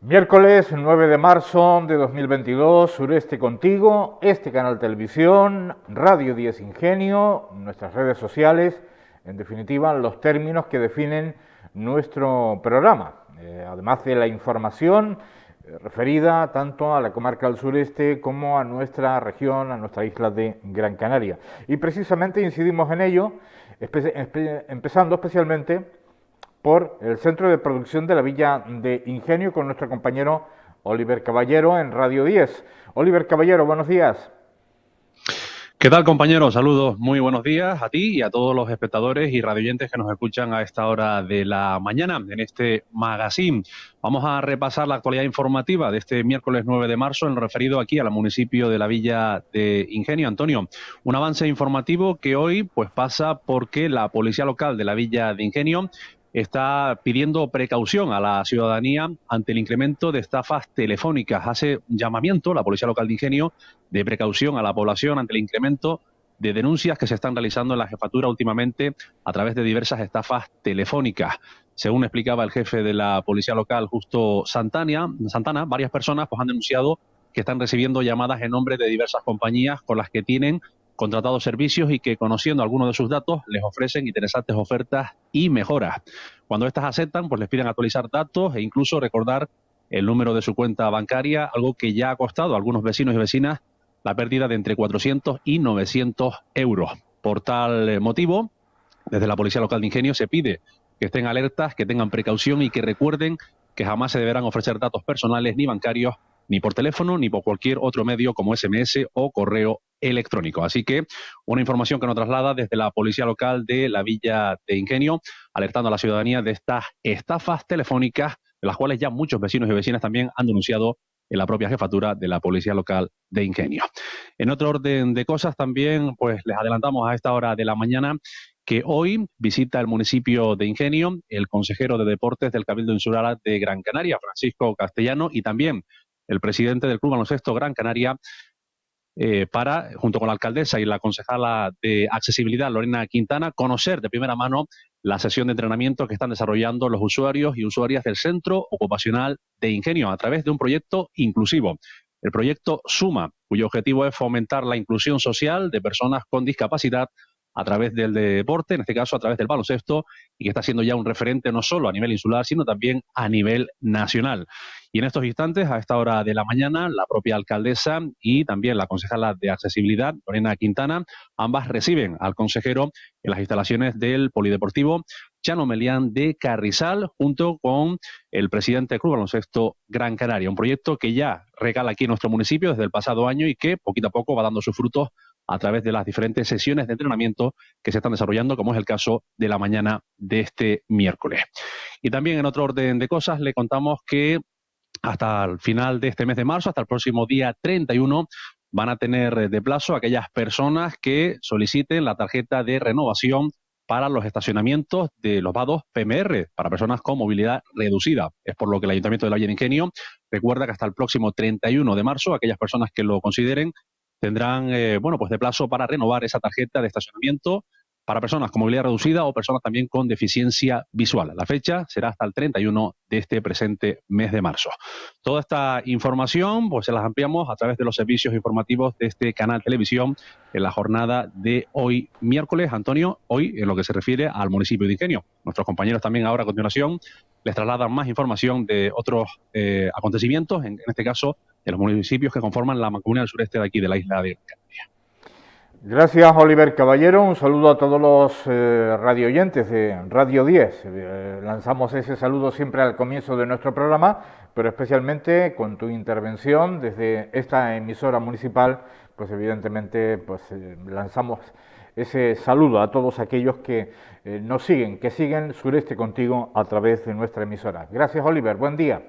Miércoles 9 de marzo de 2022, Sureste Contigo, este canal televisión, Radio 10 Ingenio, nuestras redes sociales, en definitiva los términos que definen nuestro programa, además de la información referida tanto a la comarca del sureste como a nuestra región, a nuestra isla de Gran Canaria. Y precisamente incidimos en ello, empezando especialmente por el Centro de Producción de la Villa de Ingenio con nuestro compañero Oliver Caballero en Radio 10. Oliver Caballero, buenos días. ¿Qué tal, compañero? Saludos, muy buenos días a ti y a todos los espectadores y radioyentes que nos escuchan a esta hora de la mañana en este magazine. Vamos a repasar la actualidad informativa de este miércoles 9 de marzo en lo referido aquí al municipio de la Villa de Ingenio. Antonio, un avance informativo que hoy pues pasa porque la policía local de la Villa de Ingenio está pidiendo precaución a la ciudadanía ante el incremento de estafas telefónicas. Hace llamamiento la policía local de Ingenio de precaución a la población ante el incremento de denuncias que se están realizando en la jefatura últimamente a través de diversas estafas telefónicas. Según explicaba el jefe de la policía local, Justo Santana, varias personas pues han denunciado que están recibiendo llamadas en nombre de diversas compañías con las que tienen contratados servicios y que, conociendo algunos de sus datos, les ofrecen interesantes ofertas y mejoras. Cuando estas aceptan, pues les piden actualizar datos e incluso recordar el número de su cuenta bancaria, algo que ya ha costado a algunos vecinos y vecinas la pérdida de entre 400 y 900 euros. Por tal motivo, desde la Policía Local de Ingenio se pide que estén alertas, que tengan precaución y que recuerden que jamás se deberán ofrecer datos personales ni bancarios, ni por teléfono, ni por cualquier otro medio como SMS o correo electrónico. Así que una información que nos traslada desde la Policía Local de la Villa de Ingenio, alertando a la ciudadanía de estas estafas telefónicas, de las cuales ya muchos vecinos y vecinas también han denunciado en la propia jefatura de la Policía Local de Ingenio. En otro orden de cosas también, pues les adelantamos a esta hora de la mañana que hoy visita el municipio de Ingenio el consejero de Deportes del Cabildo Insular de Gran Canaria, Francisco Castellano, y también el presidente del Club Baloncesto Gran Canaria, para, junto con la alcaldesa y la concejala de Accesibilidad, Lorena Quintana, conocer de primera mano la sesión de entrenamiento que están desarrollando los usuarios y usuarias del Centro Ocupacional de Ingenio a través de un proyecto inclusivo. El proyecto SUMA, cuyo objetivo es fomentar la inclusión social de personas con discapacidad a través del deporte, en este caso a través del baloncesto, y que está siendo ya un referente no solo a nivel insular, sino también a nivel nacional. Y en estos instantes, a esta hora de la mañana, la propia alcaldesa y también la concejala de Accesibilidad, Lorena Quintana, ambas reciben al consejero en las instalaciones del Polideportivo Chano Melián de Carrizal, junto con el presidente del Club Baloncesto Gran Canaria. Un proyecto que ya regala aquí en nuestro municipio desde el pasado año y que poquito a poco va dando sus frutos a través de las diferentes sesiones de entrenamiento que se están desarrollando, como es el caso de la mañana de este miércoles. Y también en otro orden de cosas, le contamos que hasta el final de este mes de marzo, hasta el próximo día 31, van a tener de plazo aquellas personas que soliciten la tarjeta de renovación para los estacionamientos de los vados PMR, para personas con movilidad reducida. Es por lo que el Ayuntamiento de la Villa de Ingenio recuerda que hasta el próximo 31 de marzo, aquellas personas que lo consideren tendrán pues de plazo para renovar esa tarjeta de estacionamiento para personas con movilidad reducida o personas también con deficiencia visual. La fecha será hasta el 31 de este presente mes de marzo. Toda esta información pues se las ampliamos a través de los servicios informativos de este canal televisión en la jornada de hoy miércoles. Antonio, hoy en lo que se refiere al municipio de Ingenio. Nuestros compañeros también ahora a continuación les trasladan más información de otros acontecimientos, en este caso de los municipios que conforman la mancomunidad del sureste de aquí de la isla de Canarias. Gracias, Oliver Caballero. Un saludo a todos los radio oyentes de Radio 10. Lanzamos ese saludo siempre al comienzo de nuestro programa, pero especialmente con tu intervención desde esta emisora municipal, pues evidentemente lanzamos ese saludo a todos aquellos que nos siguen, que siguen Sureste Contigo a través de nuestra emisora. Gracias, Oliver. Buen día.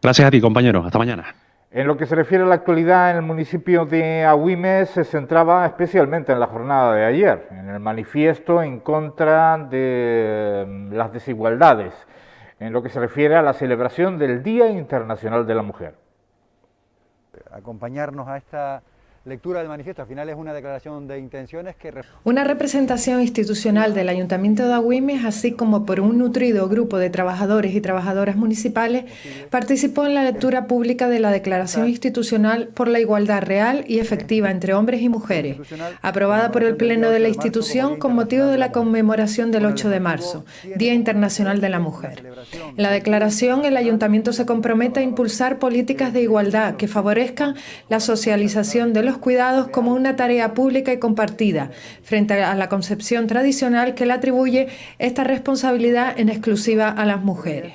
Gracias a ti, compañero. Hasta mañana. En lo que se refiere a la actualidad, en el municipio de Agüimes se centraba especialmente en la jornada de ayer, en el manifiesto en contra de las desigualdades, en lo que se refiere a la celebración del Día Internacional de la Mujer. Acompañarnos a esta lectura del manifiesto. Al final es una declaración de intenciones que... Una representación institucional del Ayuntamiento de Agüimes, así como por un nutrido grupo de trabajadores y trabajadoras municipales, participó en la lectura pública de la Declaración Institucional por la Igualdad Real y Efectiva entre Hombres y Mujeres, aprobada por el Pleno de la institución con motivo de la conmemoración del 8 de marzo, Día Internacional de la Mujer. En la declaración, el Ayuntamiento se compromete a impulsar políticas de igualdad que favorezcan la socialización de los cuidados como una tarea pública y compartida, frente a la concepción tradicional que le atribuye esta responsabilidad en exclusiva a las mujeres.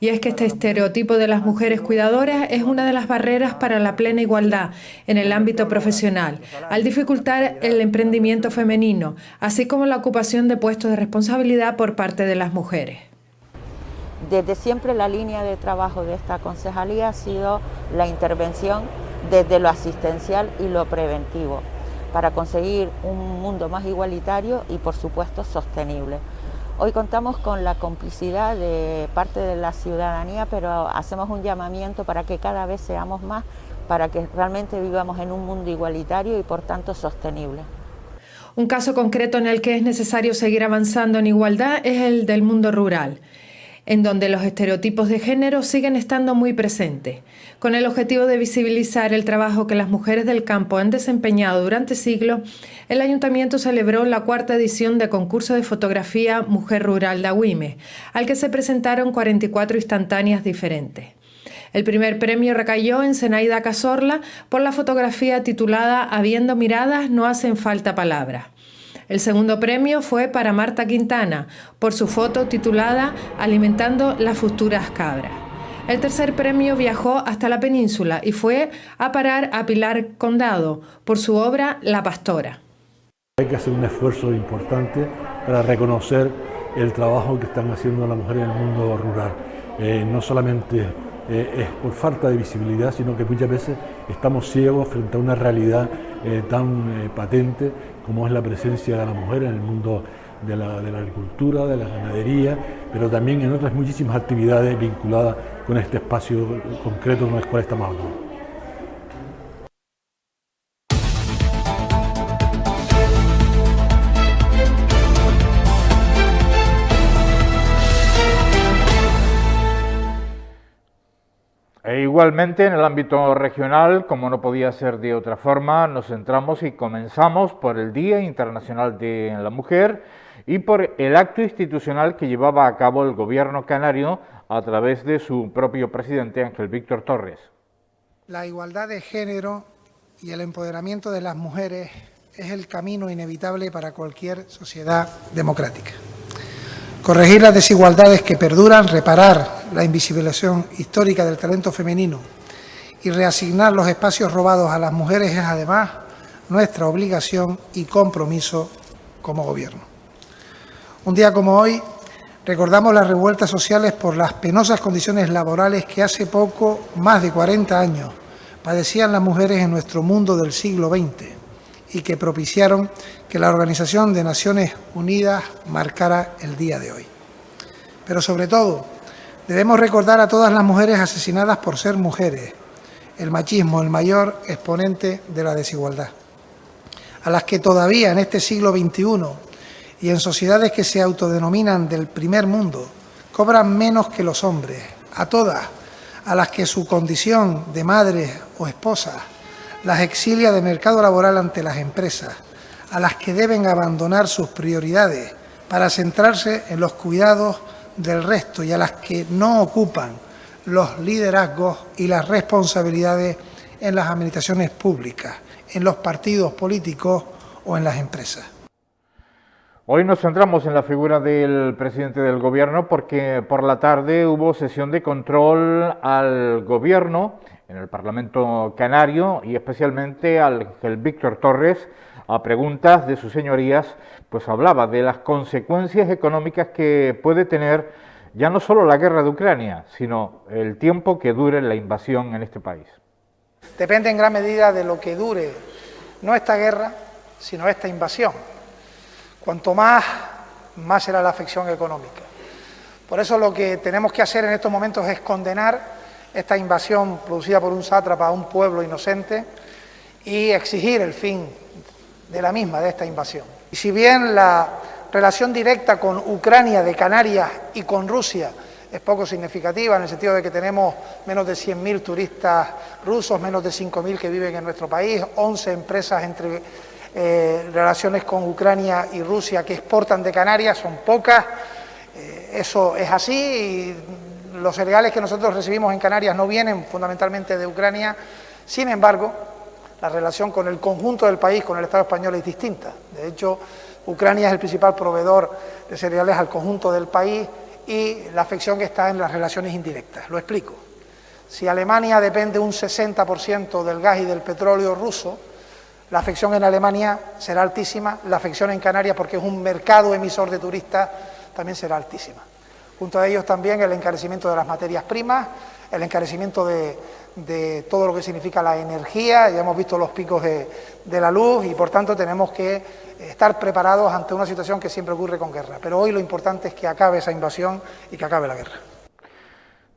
Y es que este estereotipo de las mujeres cuidadoras es una de las barreras para la plena igualdad en el ámbito profesional, al dificultar el emprendimiento femenino, así como la ocupación de puestos de responsabilidad por parte de las mujeres. Desde siempre la línea de trabajo de esta concejalía ha sido la intervención desde lo asistencial y lo preventivo, para conseguir un mundo más igualitario y, por supuesto, sostenible. Hoy contamos con la complicidad de parte de la ciudadanía, pero hacemos un llamamiento para que cada vez seamos más, para que realmente vivamos en un mundo igualitario y, por tanto, sostenible. Un caso concreto en el que es necesario seguir avanzando en igualdad es el del mundo rural, en donde los estereotipos de género siguen estando muy presentes. Con el objetivo de visibilizar el trabajo que las mujeres del campo han desempeñado durante siglos, el Ayuntamiento celebró la 4ª edición del concurso de fotografía Mujer Rural de Agüimes, al que se presentaron 44 instantáneas diferentes. El primer premio recayó en Zenaida Cazorla por la fotografía titulada Habiendo miradas no hacen falta palabras. El segundo premio fue para Marta Quintana, por su foto titulada Alimentando las futuras cabras. El tercer premio viajó hasta la península y fue a parar a Pilar Condado, por su obra La Pastora. Hay que hacer un esfuerzo importante para reconocer el trabajo que están haciendo las mujeres en el mundo rural. No solamente es por falta de visibilidad, sino que muchas veces estamos ciegos frente a una realidad tan patente como es la presencia de la mujer en el mundo de la agricultura, de la ganadería, pero también en otras muchísimas actividades vinculadas con este espacio concreto en el cual estamos hablando. E igualmente en el ámbito regional, como no podía ser de otra forma, nos centramos y comenzamos por el Día Internacional de la Mujer y por el acto institucional que llevaba a cabo el Gobierno canario a través de su propio presidente Ángel Víctor Torres. La igualdad de género y el empoderamiento de las mujeres es el camino inevitable para cualquier sociedad democrática. Corregir las desigualdades que perduran, reparar la invisibilización histórica del talento femenino y reasignar los espacios robados a las mujeres es además nuestra obligación y compromiso como Gobierno. Un día como hoy recordamos las revueltas sociales por las penosas condiciones laborales que hace poco, más de 40 años, padecían las mujeres en nuestro mundo del siglo XX y que propiciaron que la Organización de Naciones Unidas marcara el día de hoy. Pero sobre todo, debemos recordar a todas las mujeres asesinadas por ser mujeres, el machismo, el mayor exponente de la desigualdad, a las que todavía en este siglo XXI y en sociedades que se autodenominan del primer mundo, cobran menos que los hombres, a todas, a las que su condición de madres o esposas las exilia del mercado laboral ante las empresas, a las que deben abandonar sus prioridades para centrarse en los cuidados del resto y a las que no ocupan los liderazgos y las responsabilidades en las administraciones públicas, en los partidos políticos o en las empresas. Hoy nos centramos en la figura del presidente del Gobierno porque por la tarde hubo sesión de control al Gobierno en el Parlamento canario y especialmente al Ángel Víctor Torres. A preguntas de sus señorías, pues hablaba de las consecuencias económicas que puede tener ya no solo la guerra de Ucrania, sino el tiempo que dure la invasión en este país. Depende en gran medida de lo que dure, no esta guerra, sino esta invasión. Cuanto más será la afección económica. Por eso lo que tenemos que hacer en estos momentos es condenar esta invasión producida por un sátrapa a un pueblo inocente y exigir el fin de la misma, de esta invasión. Y si bien la relación directa con Ucrania de Canarias y con Rusia es poco significativa, en el sentido de que tenemos menos de 100.000 turistas rusos, menos de 5.000 que viven en nuestro país, 11 empresas entre relaciones con Ucrania y Rusia que exportan de Canarias, son pocas, eso es así, y los cereales que nosotros recibimos en Canarias no vienen fundamentalmente de Ucrania. Sin embargo, la relación con el conjunto del país, con el Estado español, es distinta. De hecho, Ucrania es el principal proveedor de cereales al conjunto del país y la afección está en las relaciones indirectas. Lo explico. Si Alemania depende un 60% del gas y del petróleo ruso, la afección en Alemania será altísima, la afección en Canarias, porque es un mercado emisor de turistas, también será altísima. Junto a ellos también el encarecimiento de las materias primas, el encarecimiento de todo lo que significa la energía, ya hemos visto los picos de la luz y por tanto tenemos que estar preparados ante una situación que siempre ocurre con guerra. Pero hoy lo importante es que acabe esa invasión y que acabe la guerra.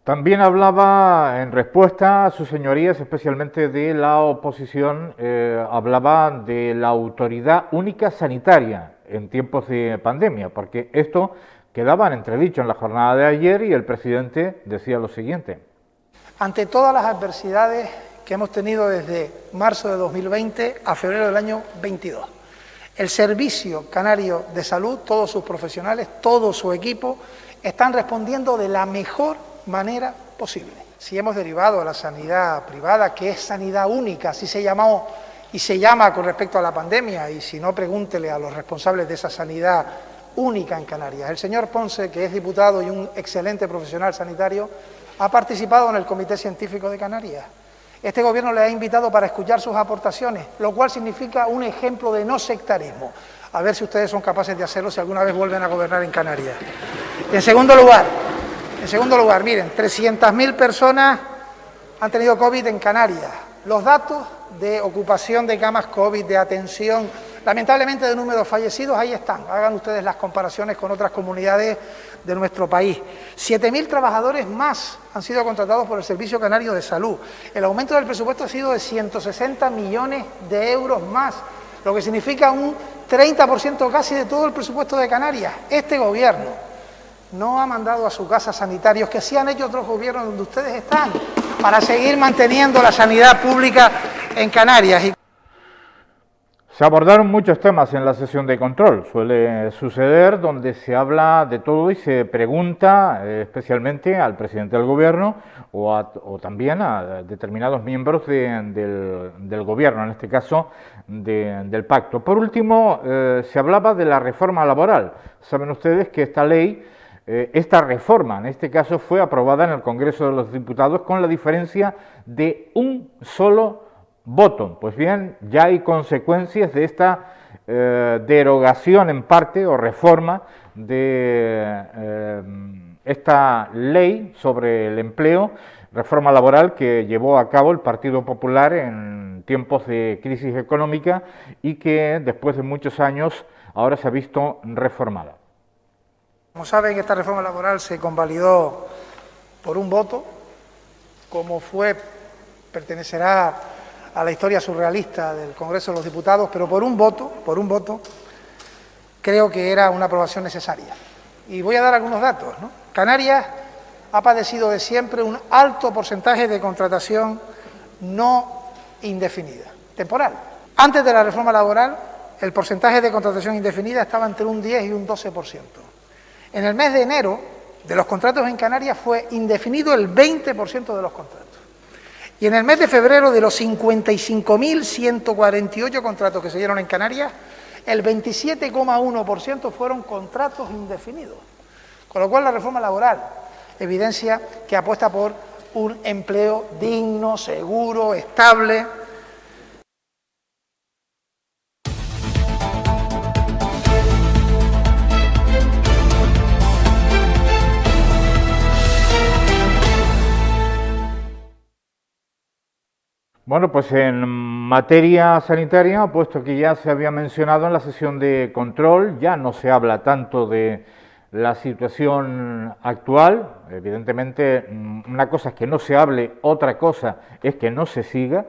También hablaba, en respuesta a sus señorías, especialmente de la oposición, hablaba de la autoridad única sanitaria en tiempos de pandemia, porque esto quedaba en entredicho en la jornada de ayer y el presidente decía lo siguiente. Ante todas las adversidades que hemos tenido desde marzo de 2020 a febrero del año 22, el Servicio Canario de Salud, todos sus profesionales, todo su equipo, están respondiendo de la mejor manera posible. Si hemos derivado a la sanidad privada, que es sanidad única, así se llamó y se llama con respecto a la pandemia, y si no, pregúntele a los responsables de esa sanidad única en Canarias. El señor Ponce, que es diputado y un excelente profesional sanitario, ha participado en el Comité Científico de Canarias. Este gobierno le ha invitado para escuchar sus aportaciones, lo cual significa un ejemplo de no sectarismo. A ver si ustedes son capaces de hacerlo si alguna vez vuelven a gobernar en Canarias. En segundo lugar, miren, 300.000 personas han tenido COVID en Canarias. Los datos de ocupación de camas COVID, de atención, lamentablemente de números fallecidos, ahí están. Hagan ustedes las comparaciones con otras comunidades de nuestro país. 7.000 trabajadores más han sido contratados por el Servicio Canario de Salud. El aumento del presupuesto ha sido de 160 millones de euros más, lo que significa un 30% casi de todo el presupuesto de Canarias. Este gobierno no ha mandado a su casa sanitarios, que sí han hecho otros gobiernos donde ustedes están, para seguir manteniendo la sanidad pública en Canarias. Se abordaron muchos temas en la sesión de control. Suele suceder donde se habla de todo y se pregunta especialmente al presidente del gobierno o también a determinados miembros del gobierno, en este caso del pacto. Por último, se hablaba de la reforma laboral. Saben ustedes que esta ley, esta reforma en este caso, fue aprobada en el Congreso de los Diputados con la diferencia de un solo voto. Pues bien, ya hay consecuencias de esta derogación en parte o reforma de esta ley sobre el empleo, reforma laboral que llevó a cabo el Partido Popular en tiempos de crisis económica y que después de muchos años ahora se ha visto reformada. Como saben, esta reforma laboral se convalidó por un voto, como pertenecerá a la historia surrealista del Congreso de los Diputados, pero por un voto, creo que era una aprobación necesaria. Y voy a dar algunos datos, ¿no? Canarias ha padecido de siempre un alto porcentaje de contratación no indefinida, temporal. Antes de la reforma laboral, el porcentaje de contratación indefinida estaba entre un 10 y un 12%. En el mes de enero, de los contratos en Canarias, fue indefinido el 20% de los contratos. Y en el mes de febrero, de los 55.148 contratos que se dieron en Canarias, el 27,1% fueron contratos indefinidos. Con lo cual la reforma laboral evidencia que apuesta por un empleo digno, seguro, estable. Bueno, pues en materia sanitaria, puesto que ya se había mencionado en la sesión de control, ya no se habla tanto de la situación actual. Evidentemente, una cosa es que no se hable, otra cosa es que no se siga.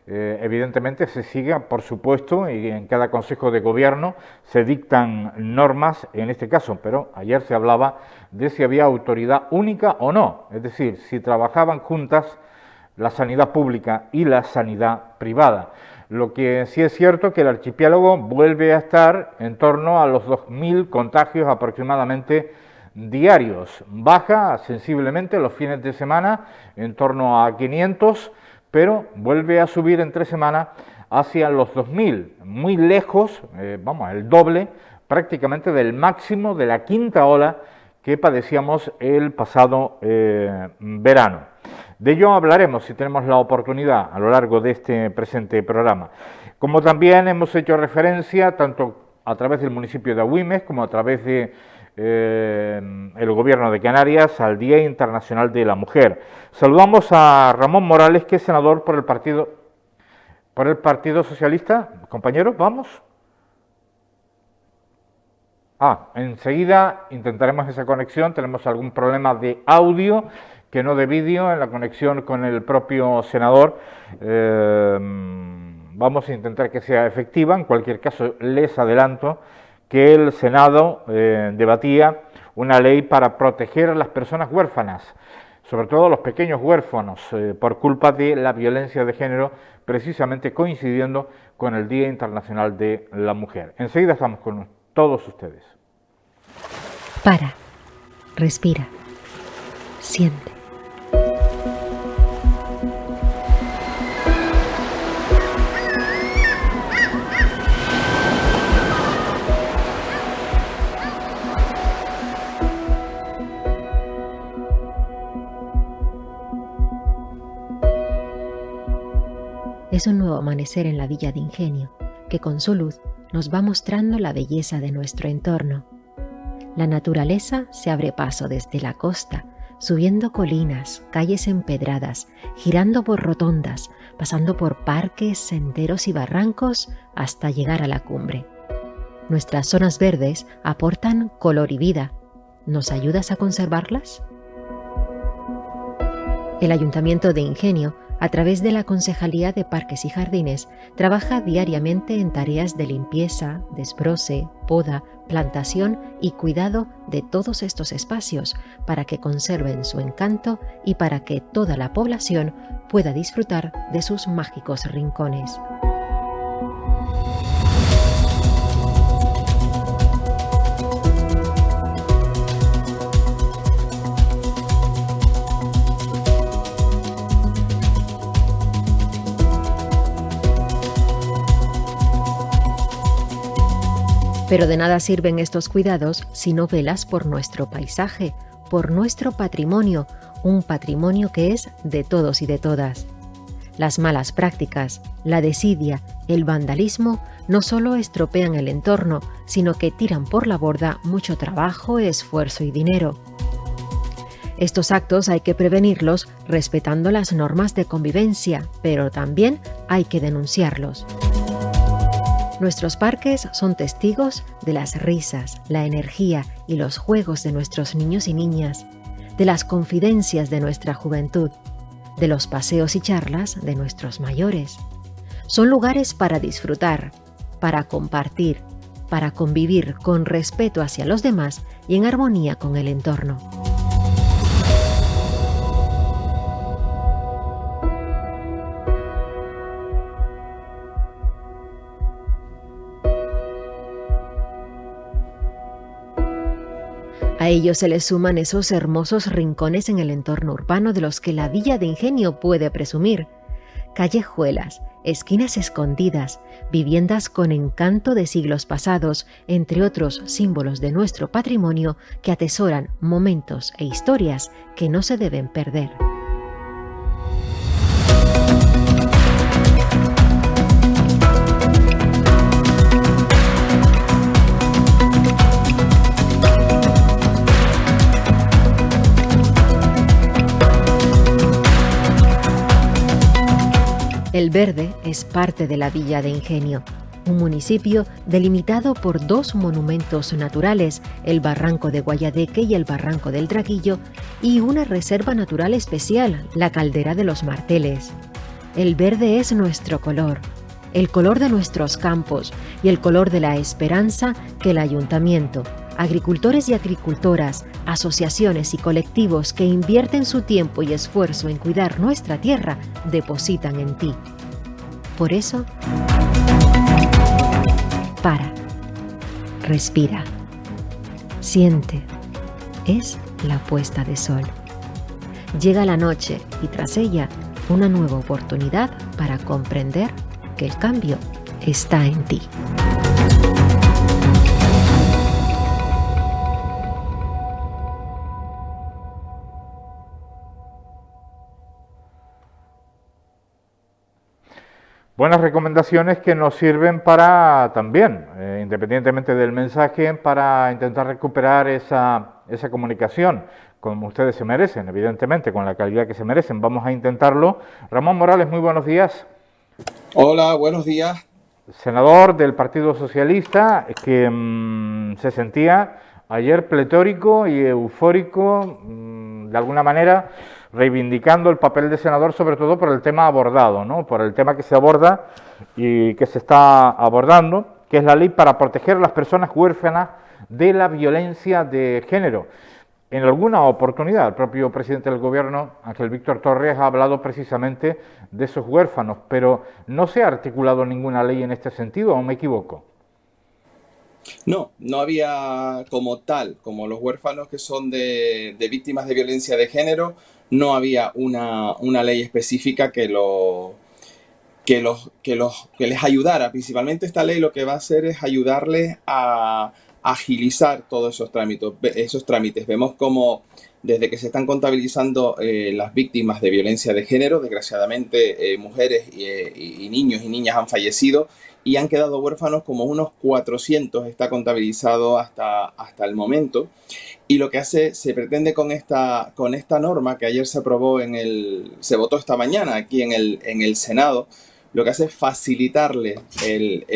evidentemente se siga, por supuesto, y en cada Consejo de Gobierno se dictan normas en este caso, pero ayer se hablaba de si había autoridad única o no, es decir, si trabajaban juntas la sanidad pública y la sanidad privada. Lo que sí es cierto que el archipiélago vuelve a estar en torno a los 2.000 contagios aproximadamente diarios. Baja sensiblemente los fines de semana en torno a 500, pero vuelve a subir en 3 semanas hacia los 2.000, muy lejos, el doble prácticamente del máximo de la quinta ola que padecíamos el pasado verano. De ello hablaremos si tenemos la oportunidad a lo largo de este presente programa. Como también hemos hecho referencia, tanto a través del municipio de Agüimes como a través de el Gobierno de Canarias, al Día Internacional de la Mujer. Saludamos a Ramón Morales, que es senador por el Partido Socialista. Compañeros, vamos. Enseguida intentaremos esa conexión. Tenemos algún problema de audio, que no de vídeo, en la conexión con el propio senador. Vamos a intentar que sea efectiva. En cualquier caso, les adelanto que el Senado debatía una ley para proteger a las personas huérfanas, sobre todo a los pequeños huérfanos, por culpa de la violencia de género, precisamente coincidiendo con el Día Internacional de la Mujer. Enseguida estamos con todos ustedes. Para, respira, siente. Es un nuevo amanecer en la Villa de Ingenio, que con su luz nos va mostrando la belleza de nuestro entorno. La naturaleza se abre paso desde la costa, subiendo colinas, calles empedradas, girando por rotondas, pasando por parques, senderos y barrancos hasta llegar a la cumbre. Nuestras zonas verdes aportan color y vida. ¿Nos ayudas a conservarlas? El Ayuntamiento de Ingenio, a través de la Concejalía de Parques y Jardines, trabaja diariamente en tareas de limpieza, desbroce, poda, plantación y cuidado de todos estos espacios para que conserven su encanto y para que toda la población pueda disfrutar de sus mágicos rincones. Pero de nada sirven estos cuidados si no velas por nuestro paisaje, por nuestro patrimonio, un patrimonio que es de todos y de todas. Las malas prácticas, la desidia, el vandalismo no solo estropean el entorno, sino que tiran por la borda mucho trabajo, esfuerzo y dinero. Estos actos hay que prevenirlos respetando las normas de convivencia, pero también hay que denunciarlos. Nuestros parques son testigos de las risas, la energía y los juegos de nuestros niños y niñas, de las confidencias de nuestra juventud, de los paseos y charlas de nuestros mayores. Son lugares para disfrutar, para compartir, para convivir con respeto hacia los demás y en armonía con el entorno. A ello se le suman esos hermosos rincones en el entorno urbano de los que la Villa de Ingenio puede presumir. Callejuelas, esquinas escondidas, viviendas con encanto de siglos pasados, entre otros símbolos de nuestro patrimonio que atesoran momentos e historias que no se deben perder. El Verde es parte de la Villa de Ingenio, un municipio delimitado por 2 monumentos naturales, el Barranco de Guayadeque y el Barranco del Draguillo, y una reserva natural especial, la Caldera de los Marteles. El verde es nuestro color, el color de nuestros campos y el color de la esperanza que el ayuntamiento, agricultores y agricultoras, asociaciones y colectivos que invierten su tiempo y esfuerzo en cuidar nuestra tierra depositan en ti. Por eso, para, respira, siente, es la puesta de sol. Llega la noche y tras ella una nueva oportunidad para comprender que el cambio está en ti. Buenas recomendaciones que nos sirven para también, independientemente del mensaje, para intentar recuperar esa comunicación, como ustedes se merecen, evidentemente, con la calidad que se merecen. Vamos a intentarlo. Ramón Morales, muy buenos días. Hola, buenos días. Senador del Partido Socialista, que se sentía ayer pletórico y eufórico, de alguna manera, reivindicando el papel de senador, sobre todo por el tema abordado, ¿no? Por el tema que se aborda y que se está abordando, que es la ley para proteger a las personas huérfanas de la violencia de género. En alguna oportunidad, el propio presidente del Gobierno, Ángel Víctor Torres, ha hablado precisamente de esos huérfanos, pero no se ha articulado ninguna ley en este sentido, ¿o me equivoco? No había como tal, como los huérfanos que son de víctimas de violencia de género, no había una ley específica que les ayudara. Principalmente esta ley lo que va a hacer es ayudarles a agilizar todos esos trámites. Vemos como desde que se están contabilizando las víctimas de violencia de género, desgraciadamente mujeres y niños y niñas han fallecido y han quedado huérfanos como unos 400, está contabilizado hasta el momento. Y lo que se pretende con esta norma que ayer se aprobó se votó esta mañana aquí en el Senado, lo que hace es facilitarle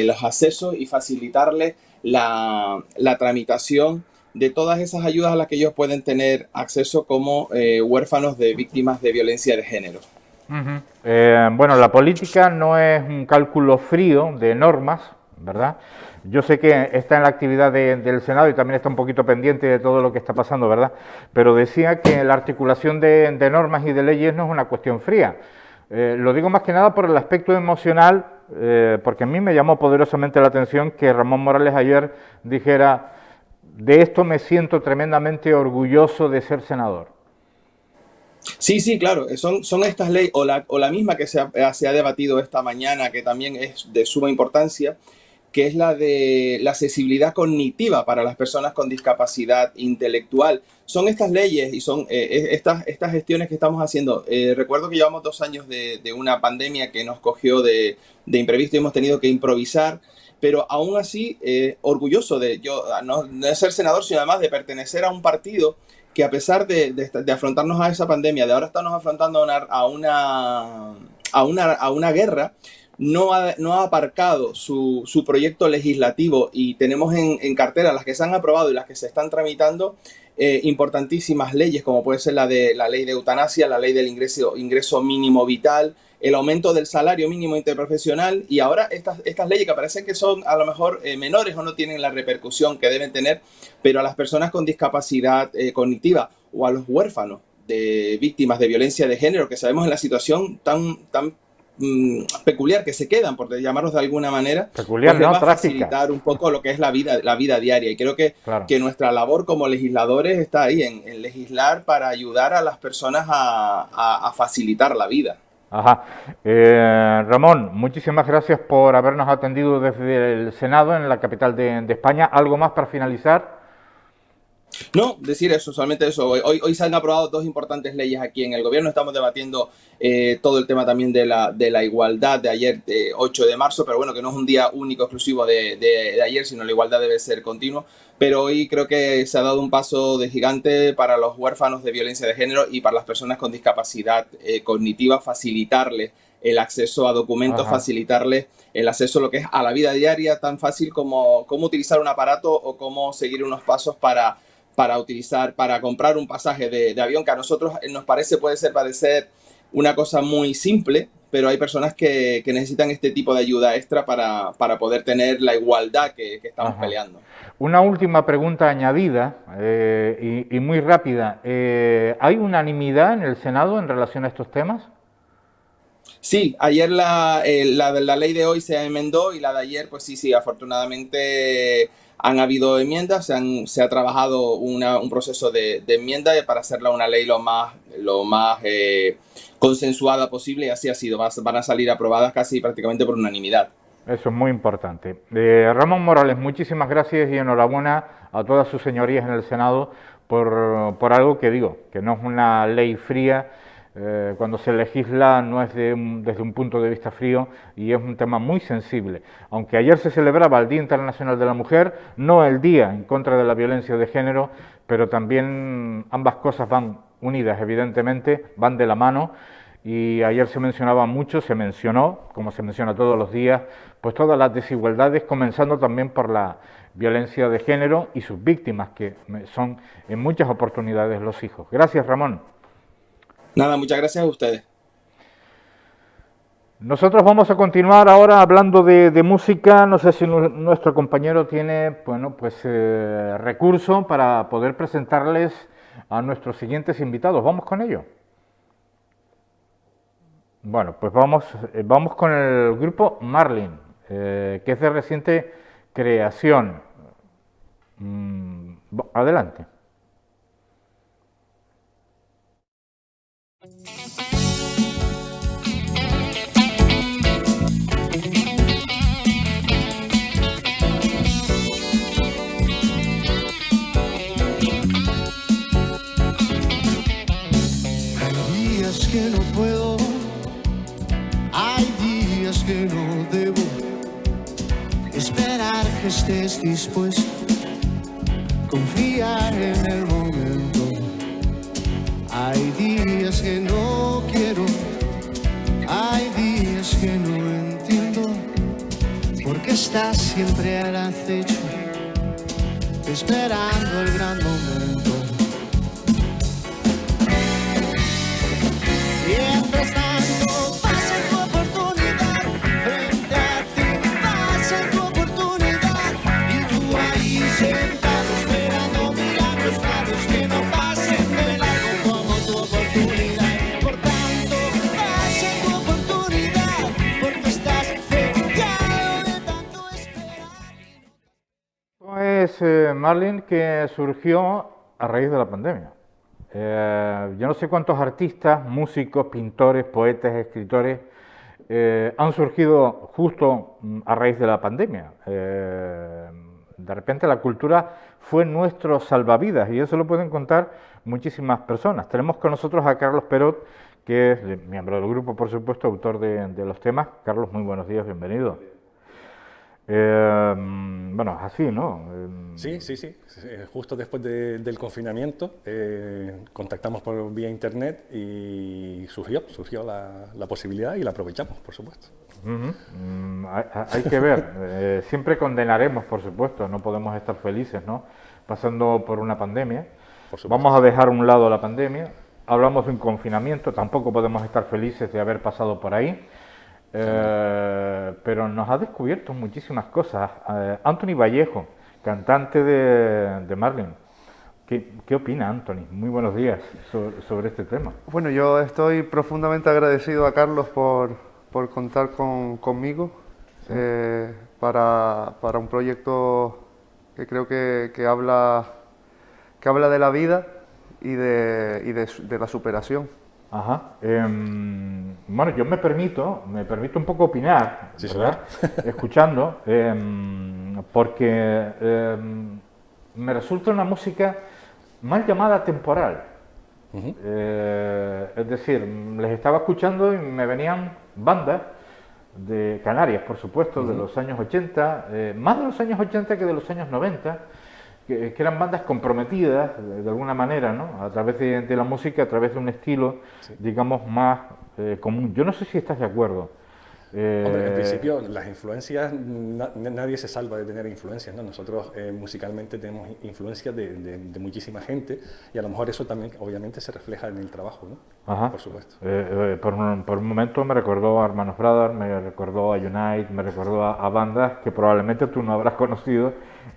los accesos y facilitarle la tramitación de todas esas ayudas a las que ellos pueden tener acceso como huérfanos de víctimas de violencia de género. Bueno, la política no es un cálculo frío de normas, ¿verdad? Yo sé que está en la actividad del Senado y también está un poquito pendiente de todo lo que está pasando, ¿verdad? Pero decía que la articulación de normas y de leyes no es una cuestión fría. Lo digo más que nada por el aspecto emocional, porque a mí me llamó poderosamente la atención que Ramón Morales ayer dijera: de esto me siento tremendamente orgulloso de ser senador. Sí, claro, son estas leyes, o la misma que se ha debatido esta mañana, que también es de suma importancia, que es la de la accesibilidad cognitiva para las personas con discapacidad intelectual. Son estas leyes y son estas gestiones que estamos haciendo. Recuerdo que llevamos 2 años de una pandemia que nos cogió de imprevisto y hemos tenido que improvisar, pero aún así orgulloso no de ser senador, sino además de pertenecer a un partido que, a pesar de afrontarnos a esa pandemia, de ahora estarnos afrontando a una guerra, no ha aparcado su proyecto legislativo, y tenemos en cartera las que se han aprobado y las que se están tramitando importantísimas leyes, como puede ser la ley de eutanasia, la ley del ingreso mínimo vital, el aumento del salario mínimo interprofesional, y ahora estas leyes que parecen que son a lo mejor menores o no tienen la repercusión que deben tener, pero a las personas con discapacidad cognitiva o a los huérfanos de víctimas de violencia de género, que sabemos en la situación tan peculiar que se quedan, por llamarlos de alguna manera, peculiar, pues ¿no? va a Trágica. facilitar un poco lo que es la vida diaria. Y creo que, claro, que nuestra labor como legisladores está ahí, en legislar para ayudar a las personas a facilitar la vida. Ajá. Ramón, muchísimas gracias por habernos atendido desde el Senado en la capital de España. ¿Algo más para finalizar? No, decir eso, solamente eso. Hoy se han aprobado 2 importantes leyes aquí en el Gobierno. Estamos debatiendo todo el tema también de la igualdad de ayer, 8 de marzo, pero bueno, que no es un día único, exclusivo de ayer, sino la igualdad debe ser continua. Pero hoy creo que se ha dado un paso de gigante para los huérfanos de violencia de género y para las personas con discapacidad cognitiva, facilitarles el acceso a documentos, facilitarles el acceso a lo que es a la vida diaria, tan fácil como cómo utilizar un aparato o cómo seguir unos pasos para comprar un pasaje de avión, que a nosotros puede parecer una cosa muy simple, pero hay personas que necesitan este tipo de ayuda extra para poder tener la igualdad que estamos peleando. Una última pregunta añadida y muy rápida. ¿Hay unanimidad en el Senado en relación a estos temas? Sí, ayer la ley de hoy se enmendó y la de ayer, pues sí, afortunadamente han habido enmiendas, se ha trabajado un proceso de enmienda para hacerla una ley lo más consensuada posible, y así ha sido. Van a salir aprobadas casi prácticamente por unanimidad. Eso es muy importante. Ramón Morales, muchísimas gracias y enhorabuena a todas sus señorías en el Senado por algo que digo, que no es una ley fría. Cuando se legisla no es desde un punto de vista frío y es un tema muy sensible. Aunque ayer se celebraba el Día Internacional de la Mujer, no el Día en contra de la violencia de género, pero también ambas cosas van unidas, evidentemente, van de la mano. Y ayer se mencionaba mucho, se mencionó, como se menciona todos los días, pues todas las desigualdades, comenzando también por la violencia de género y sus víctimas, que son en muchas oportunidades los hijos. Gracias, Ramón. Nada, muchas gracias a ustedes. Nosotros vamos a continuar ahora hablando de música. No sé si nuestro compañero tiene, bueno, pues recurso para poder presentarles a nuestros siguientes invitados. ¿Vamos con ello? Bueno, pues vamos con el grupo Marlin, que es de reciente creación. Adelante. Hay días que no puedo, hay días que no debo esperar que estés dispuesto, confiar en el momento. Hay días que no quiero, hay días que no entiendo, porque estás siempre al acecho, esperando el gran momento. Mientras tanto pasa tu oportunidad, frente a ti pasa tu oportunidad, y tú ahí sentado esperando milagros claros que no pasen de largo como tu oportunidad. Por tanto, pasa tu oportunidad, porque estás pecado de tanto esperar. Es Marlin, que surgió a raíz de la pandemia. Yo no sé cuántos artistas, músicos, pintores, poetas, escritores han surgido justo a raíz de la pandemia. De repente la cultura fue nuestro salvavidas y eso lo pueden contar muchísimas personas. Tenemos con nosotros a Carlos Perot, que es miembro del grupo, por supuesto, autor de los temas. Carlos, muy buenos días, bienvenido. Bueno, así, ¿no? Sí. Justo después del confinamiento contactamos por vía internet y surgió la posibilidad y la aprovechamos, por supuesto. Hay que ver, siempre condenaremos, por supuesto, no podemos estar felices, ¿no? Pasando por una pandemia. Vamos a dejar a un lado la pandemia, hablamos de un confinamiento, tampoco podemos estar felices de haber pasado por ahí. Pero nos ha descubierto muchísimas cosas. Anthony Vallejo, cantante de Marlin. ¿Qué opina Anthony? Muy buenos días sobre este tema. Bueno, yo estoy profundamente agradecido a Carlos por contar conmigo, sí, para un proyecto que creo que habla de la vida y de la superación. Ajá. Bueno, yo me permito un poco opinar, sí, ¿verdad? Escuchando, porque me resulta una música mal llamada temporal. Es decir, les estaba escuchando y me venían bandas de Canarias, por supuesto, de los años 80, más de los años 80 que de los años 90, que eran bandas comprometidas de alguna manera, ¿no? A través de la música, a través de un estilo, sí, digamos, más común. Yo no sé si estás de acuerdo Hombre, en principio las influencias, nadie se salva de tener influencias, ¿no? Nosotros musicalmente tenemos influencias de muchísima gente y a lo mejor eso también obviamente se refleja en el trabajo, ¿no? Ajá. Por supuesto. Por un momento me recordó a Hermanos Brothers, me recordó a Unite, me recordó a bandas que probablemente tú no habrás conocido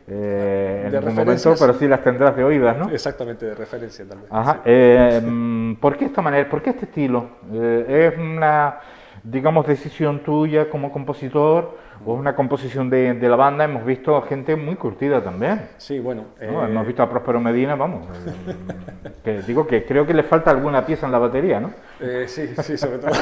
en algún momento, pero sí las tendrás de oídas, ¿no? Exactamente, de referencia tal vez. Ajá. Sí. ¿Por qué esta manera? ¿Por qué este estilo? ¿Es una, digamos, decisión tuya como compositor o es una composición de la banda? Hemos visto gente muy curtida también. Sí, bueno. ¿No? Hemos visto a Próspero Medina, vamos. Que digo que creo que le falta alguna pieza en la batería, ¿no? Sí, sobre todo.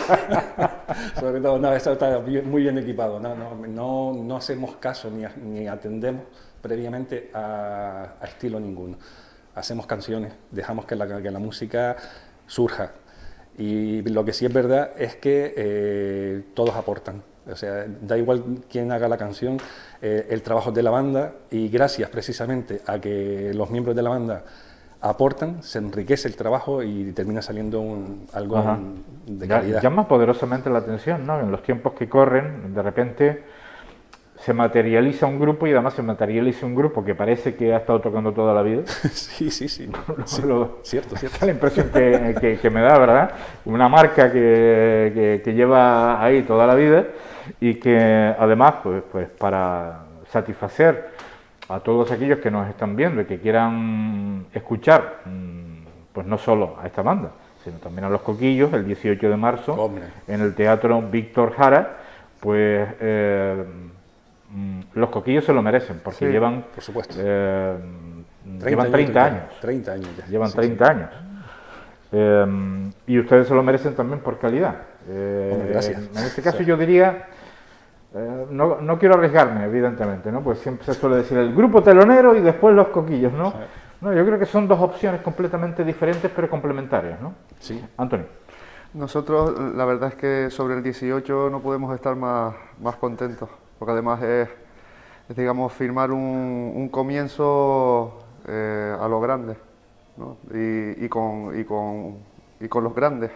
Sobre todo, no, esto está muy bien equipado. No hacemos caso ni atendemos previamente a estilo ninguno. Hacemos canciones, dejamos que la música surja. Y lo que sí es verdad es que todos aportan. O sea, da igual quién haga la canción, el trabajo de la banda, y gracias precisamente a que los miembros de la banda aportan, se enriquece el trabajo y termina saliendo algo de calidad. Llama poderosamente la atención, ¿no? En los tiempos que corren, de repente se materializa un grupo y además se materializa un grupo que parece que ha estado tocando toda la vida. Sí. Cierto. Es la impresión que me da, ¿verdad? Una marca que lleva ahí toda la vida y que además, pues para satisfacer a todos aquellos que nos están viendo y que quieran escuchar, pues no solo a esta banda, sino también a Los Coquillos, el 18 de marzo, Hombre, en el Teatro Víctor Jara, pues Los Coquillos se lo merecen, porque sí, llevan, por supuesto. Llevan 30 años. 30 años ya. Llevan 30 años. Y ustedes se lo merecen también por calidad. Hombre, gracias. En este caso yo diría, no quiero arriesgarme, evidentemente, ¿no? Pues siempre se suele decir el grupo telonero y después Los Coquillos, ¿no? No, yo creo que son dos opciones completamente diferentes pero complementarias, ¿no? Sí. Antonio. Nosotros, la verdad es que sobre el 18 no podemos estar más contentos, porque además es digamos, firmar un comienzo a lo grande, ¿no? y con los grandes.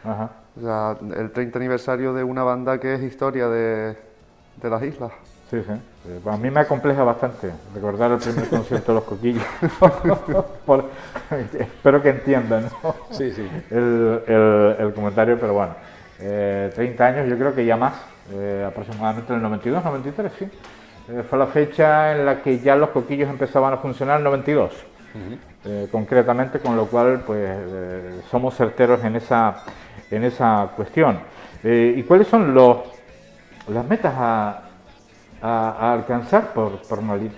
Ajá. O sea, el 30 aniversario de una banda que es historia de las islas. Sí. A mí me acompleja bastante recordar el primer concierto de Los Coquillos. Espero que entiendan, ¿no? Sí. el comentario, pero bueno. 30 años, yo creo que ya más, aproximadamente en el 92, 93, sí. Fue la fecha en la que ya Los Coquillos empezaban a funcionar, el 92, concretamente, con lo cual pues somos certeros en esa cuestión. ¿Y cuáles son las metas a alcanzar por Malí?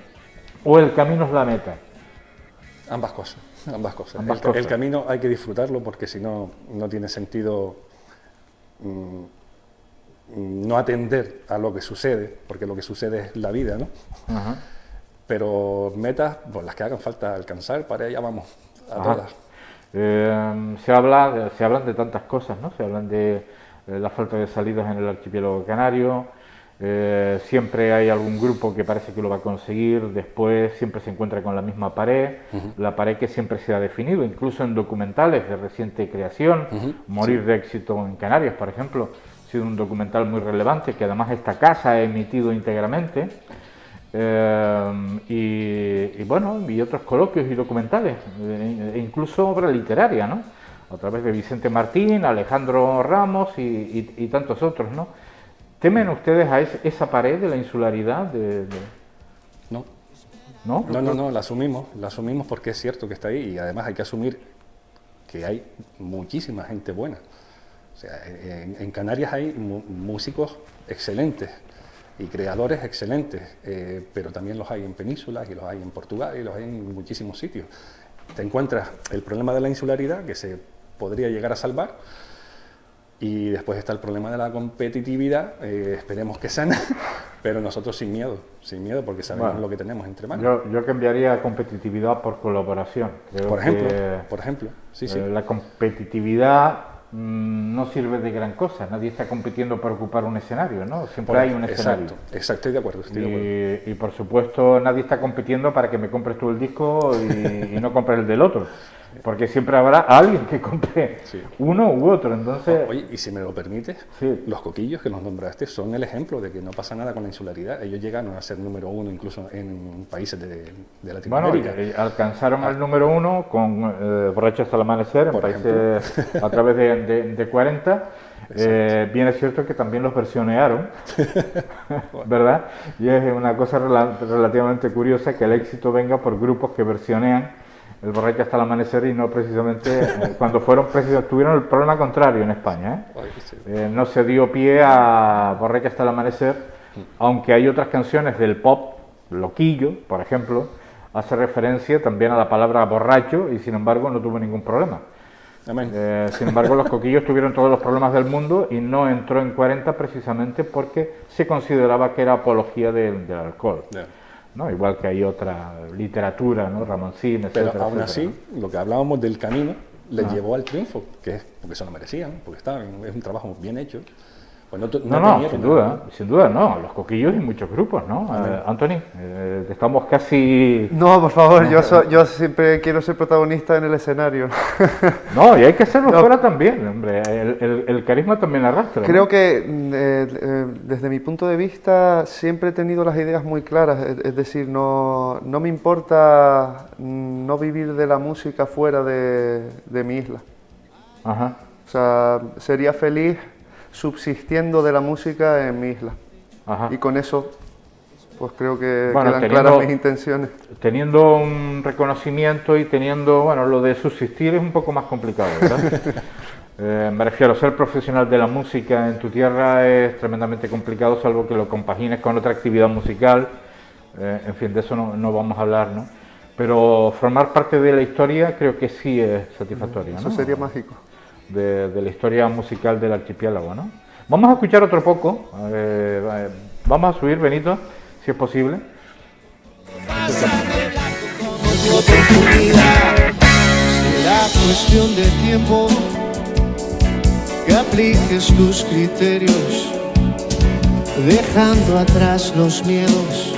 ¿O el camino es la meta? Ambas cosas. El camino hay que disfrutarlo porque si no, no tiene sentido no atender a lo que sucede, porque lo que sucede es la vida, ¿no? Ajá. Pero metas, pues las que hagan falta alcanzar, para allá vamos, a todas. Se hablan de tantas cosas, ¿no? Se hablan de la falta de salidas en el archipiélago canario, siempre hay algún grupo que parece que lo va a conseguir, después siempre se encuentra con la misma pared, la pared que siempre se ha definido, incluso en documentales de reciente creación, Morir de éxito en Canarias, por ejemplo, ha sido un documental muy relevante que además esta casa ha emitido íntegramente. Y bueno, y otros coloquios y documentales, e incluso obra literaria, ¿no? A través de Vicente Martín, Alejandro Ramos y tantos otros, ¿no? ¿Temen ustedes a esa pared de la insularidad? No. ¿No? No, la asumimos porque es cierto que está ahí y además hay que asumir que hay muchísima gente buena. O sea, en Canarias hay músicos excelentes y creadores excelentes, pero también los hay en penínsulas y los hay en Portugal y los hay en muchísimos sitios. Te encuentras el problema de la insularidad, que se podría llegar a salvar, y después está el problema de la competitividad, esperemos que sana, pero nosotros sin miedo, porque sabemos lo que tenemos entre manos. Yo cambiaría competitividad por colaboración. Creo por ejemplo, sí. La competitividad no sirve de gran cosa, nadie está compitiendo para ocupar un escenario, ¿no? Siempre hay un escenario. Exacto, estoy de acuerdo. Y por supuesto nadie está compitiendo para que me compres tú el disco y no compres el del otro. porque siempre habrá alguien que compre uno u otro, entonces... Oye, y si me lo permites, los coquillos que los nombraste son el ejemplo de que no pasa nada con la insularidad. Ellos llegaron a ser número 1 incluso en países de Latinoamérica. Bueno, alcanzaron el número 1 con Borracho hasta el amanecer, en países a través de 40. Bien es cierto que también los versionearon, ¿verdad? Y es una cosa relativamente curiosa que el éxito venga por grupos que versionean el Borracho hasta el amanecer y no precisamente cuando tuvieron el problema contrario en España, no se dio pie a Borracho hasta el amanecer, aunque hay otras canciones del pop, Loquillo, por ejemplo, hace referencia también a la palabra borracho y sin embargo no tuvo ningún problema. Sin embargo, los Coquillos tuvieron todos los problemas del mundo y no entró en 40 precisamente porque se consideraba que era apología del alcohol. ¿No? Igual que hay otra literatura, ¿no? Ramoncín, etcétera. Pero aún así, ¿no? lo que hablábamos del camino les llevó al triunfo, porque se lo merecían, porque es un trabajo bien hecho. Pues sin duda no, los Coquillos y muchos grupos, ¿no? Anthony, estamos casi... No, por favor, yo siempre quiero ser protagonista en el escenario. No, y hay que serlo fuera también, hombre, el carisma también arrastra. Creo que desde mi punto de vista siempre he tenido las ideas muy claras, es decir, no me importa no vivir de la música fuera de mi isla. Ajá. O sea, sería feliz subsistiendo de la música en mi isla. Ajá. Y con eso, pues creo que quedan claras mis intenciones. Teniendo un reconocimiento y teniendo, bueno, lo de subsistir es un poco más complicado, ¿verdad? Me refiero, ser profesional de la música en tu tierra es tremendamente complicado, salvo que lo compagines con otra actividad musical. En fin, de eso no vamos a hablar, ¿no? Pero formar parte de la historia creo que sí es satisfactorio, ¿no? Eso sería mágico. De la historia musical del archipiélago, ¿no? Vamos a escuchar otro poco, vamos a subir, Benito, si es posible. Será cuestión de tiempo que apliques tus criterios, dejando atrás los miedos,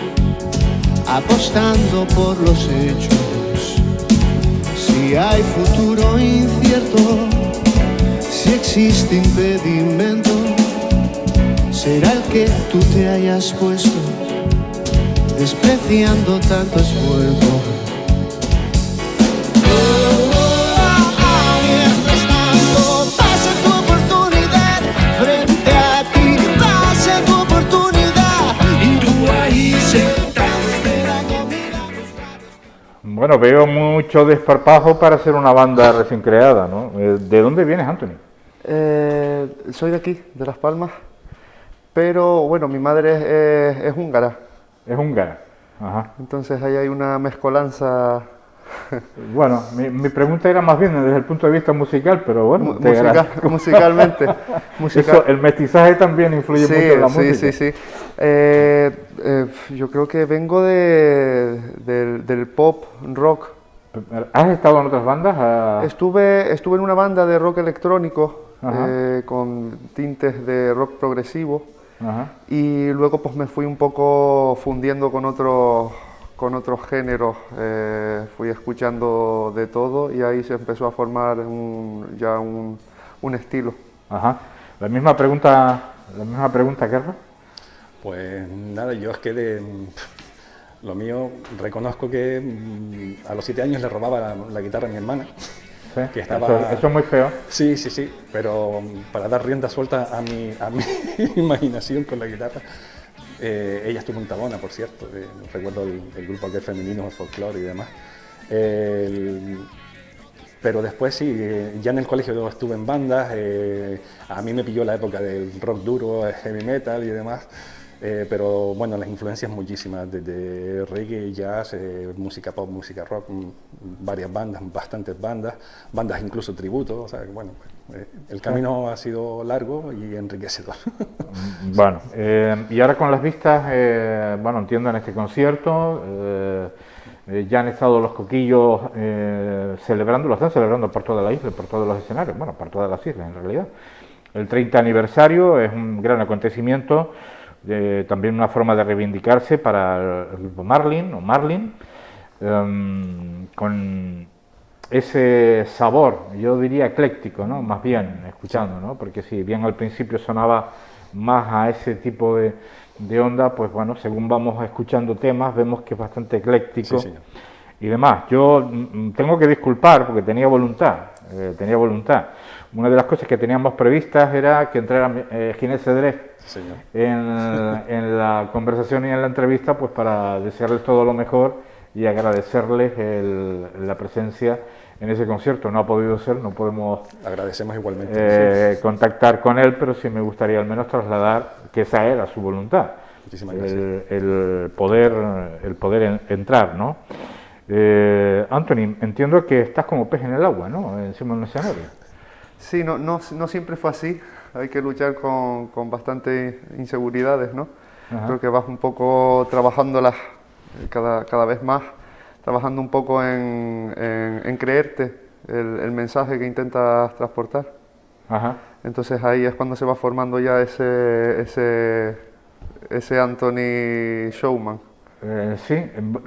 apostando por los hechos. Si hay futuro incierto, si existe impedimento, será el que tú te hayas puesto, despreciando tanto esfuerzo. Mientras tanto, pasa tu oportunidad frente a ti, pasa tu oportunidad y tú ahí sentado esperando mirando. Bueno, veo mucho desparpajo para ser una banda recién creada, ¿no? ¿De dónde vienes, Anthony? Soy de aquí, de Las Palmas, pero bueno, mi madre es húngara. Es húngara, ajá. Entonces ahí hay una mezcolanza. Bueno, mi pregunta era más bien desde el punto de vista musical, pero bueno, musicalmente. Eso, el mestizaje también influye mucho en la música. Sí. Yo creo que vengo del pop, rock. ¿Has estado en otras bandas? Estuve en una banda de rock electrónico con tintes de rock progresivo. Ajá. Y luego pues me fui un poco fundiendo con otros géneros, fui escuchando de todo y ahí se empezó a formar un estilo. Ajá. La misma pregunta, Carlos. Pues nada, yo es que lo mío, reconozco que a los 7 años le robaba la guitarra a mi hermana. Sí, que estaba... eso es muy feo. Sí, pero para dar rienda suelta a mi imaginación con la guitarra. Ella estuvo en Tabona, por cierto, recuerdo el grupo aquel femenino, el folclore y demás. Pero después sí, ya en el colegio estuve en bandas, a mí me pilló la época del rock duro, heavy metal y demás. Pero bueno, las influencias muchísimas, desde reggae, jazz, música pop, música rock, varias bandas, bastantes bandas incluso tributo, o sea, bueno, el camino ha sido largo y enriquecedor. Bueno, y ahora con las vistas, bueno, entiendo en este concierto, ya han estado los Coquillos celebrando, lo están celebrando por toda la isla, por todos los escenarios, bueno, por todas las islas en realidad. El 30 aniversario es un gran acontecimiento. También una forma de reivindicarse para el grupo Marlin, con ese sabor, yo diría ecléctico, ¿no? Más bien, escuchando, ¿no? Porque si bien al principio sonaba más a ese tipo de onda, pues bueno, según vamos escuchando temas, vemos que es bastante ecléctico y demás. Yo tengo que disculpar porque tenía voluntad. Una de las cosas que teníamos previstas era que entrara Ginés Cedrés en la conversación y en la entrevista, pues para desearles todo lo mejor y agradecerles la presencia en ese concierto. No ha podido ser, no podemos agradecemos igualmente contactar con él, pero sí me gustaría al menos trasladar que esa era su voluntad. Muchísimas gracias. El poder entrar, ¿no? Anthony, entiendo que estás como pez en el agua, ¿no? Encima de un escenario. Sí, no siempre fue así. Hay que luchar con bastantes inseguridades, ¿no? Ajá. Creo que vas un poco trabajándolas cada vez más, trabajando un poco en creerte el mensaje que intentas transportar. Ajá. Entonces ahí es cuando se va formando ya ese Anthony Showman. Sí,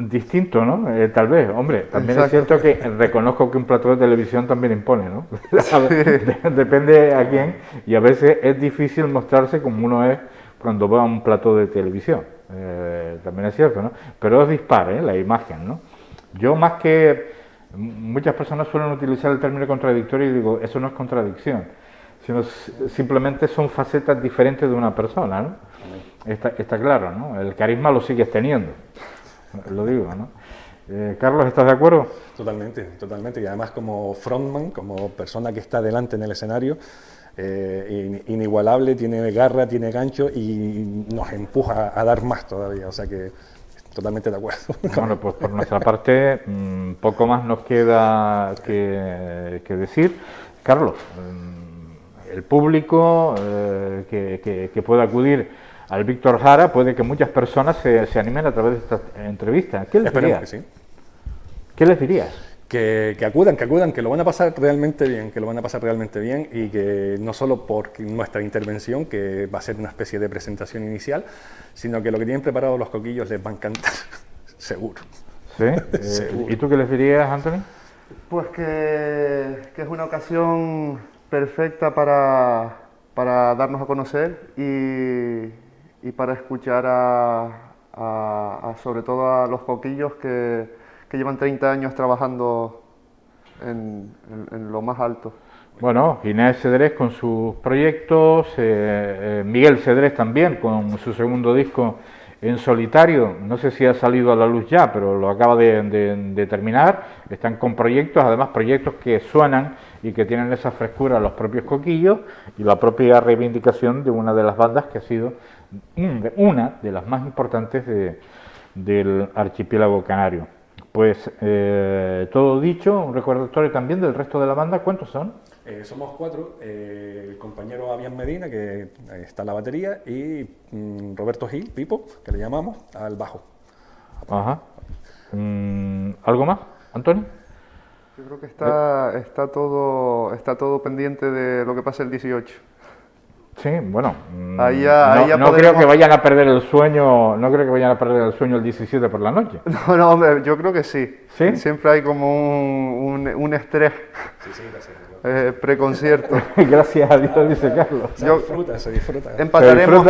distinto, ¿no? Tal vez, hombre, también Exacto. es cierto que reconozco que un plató de televisión también impone, ¿no? Depende a quién, y a veces es difícil mostrarse como uno es cuando va a un plató de televisión, también es cierto, ¿no? Pero es dispar, la imagen, ¿no? Yo más que... Muchas personas suelen utilizar el término contradictorio y digo, eso no es contradicción, sino simplemente son facetas diferentes de una persona, ¿no? Está claro, ¿no? El carisma lo sigues teniendo, lo digo, ¿no? Carlos, ¿estás de acuerdo? Totalmente, y además como frontman, como persona que está delante en el escenario, inigualable, tiene garra, tiene gancho y nos empuja a dar más todavía, o sea que totalmente de acuerdo. Bueno, pues por nuestra parte, poco más nos queda que decir. Carlos, el público que pueda acudir al Víctor Jara, puede que muchas personas se animen a través de esta entrevista. ¿Qué les dirías? Que sí. ¿Qué les dirías? Que acudan, que lo van a pasar realmente bien, y que no solo por nuestra intervención, que va a ser una especie de presentación inicial, sino que lo que tienen preparado los coquillos les va a encantar, seguro. ¿Sí? Seguro. ¿Y tú qué les dirías, Anthony? Pues que es una ocasión perfecta para darnos a conocer y para escuchar sobre todo a los coquillos que llevan 30 años trabajando en lo más alto. Bueno, Ginés Cedrés con sus proyectos, Miguel Cedrés también con su segundo disco en solitario, no sé si ha salido a la luz ya, pero lo acaba de terminar. Están con proyectos, además proyectos que suenan y que tienen esa frescura los propios coquillos y la propia reivindicación de una de las bandas que ha sido una de las más importantes del archipiélago canario. Pues todo dicho, un recordatorio también del resto de la banda. ¿Cuántos son? Somos 4, el compañero Avian Medina, que está en la batería, y Roberto Gil, Pipo, que le llamamos, al bajo. Ajá. ¿Algo más, Antonio? Yo creo que está todo pendiente de lo que pase el 18. Sí, bueno, no creo que vayan a perder el sueño, el 17 por la noche. No, hombre, yo creo que sí. ¿Sí? Siempre hay como un estrés preconcierto. Gracias a Dios, dice Carlos. Se disfruta. Empataremos.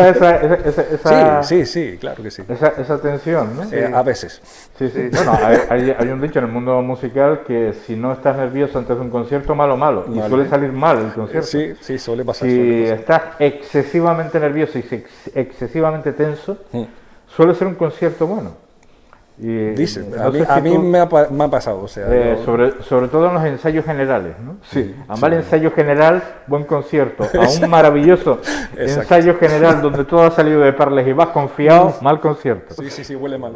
Sí, claro que sí. Esa tensión, ¿no? Sí. A veces. Sí. Bueno, hay un dicho en el mundo musical que si no estás nervioso antes de un concierto, malo. Y suele salir mal el concierto. Sí, suele pasar. Si estás excesivamente nervioso y excesivamente tenso, suele ser un concierto bueno. Dice, a mí me ha pasado, o sea, sobre todo en los ensayos generales, ¿no? Sí. A mal ensayo general, buen concierto. A un maravilloso ensayo general donde todo ha salido de perles y vas confiado, mal concierto. Sí, huele mal.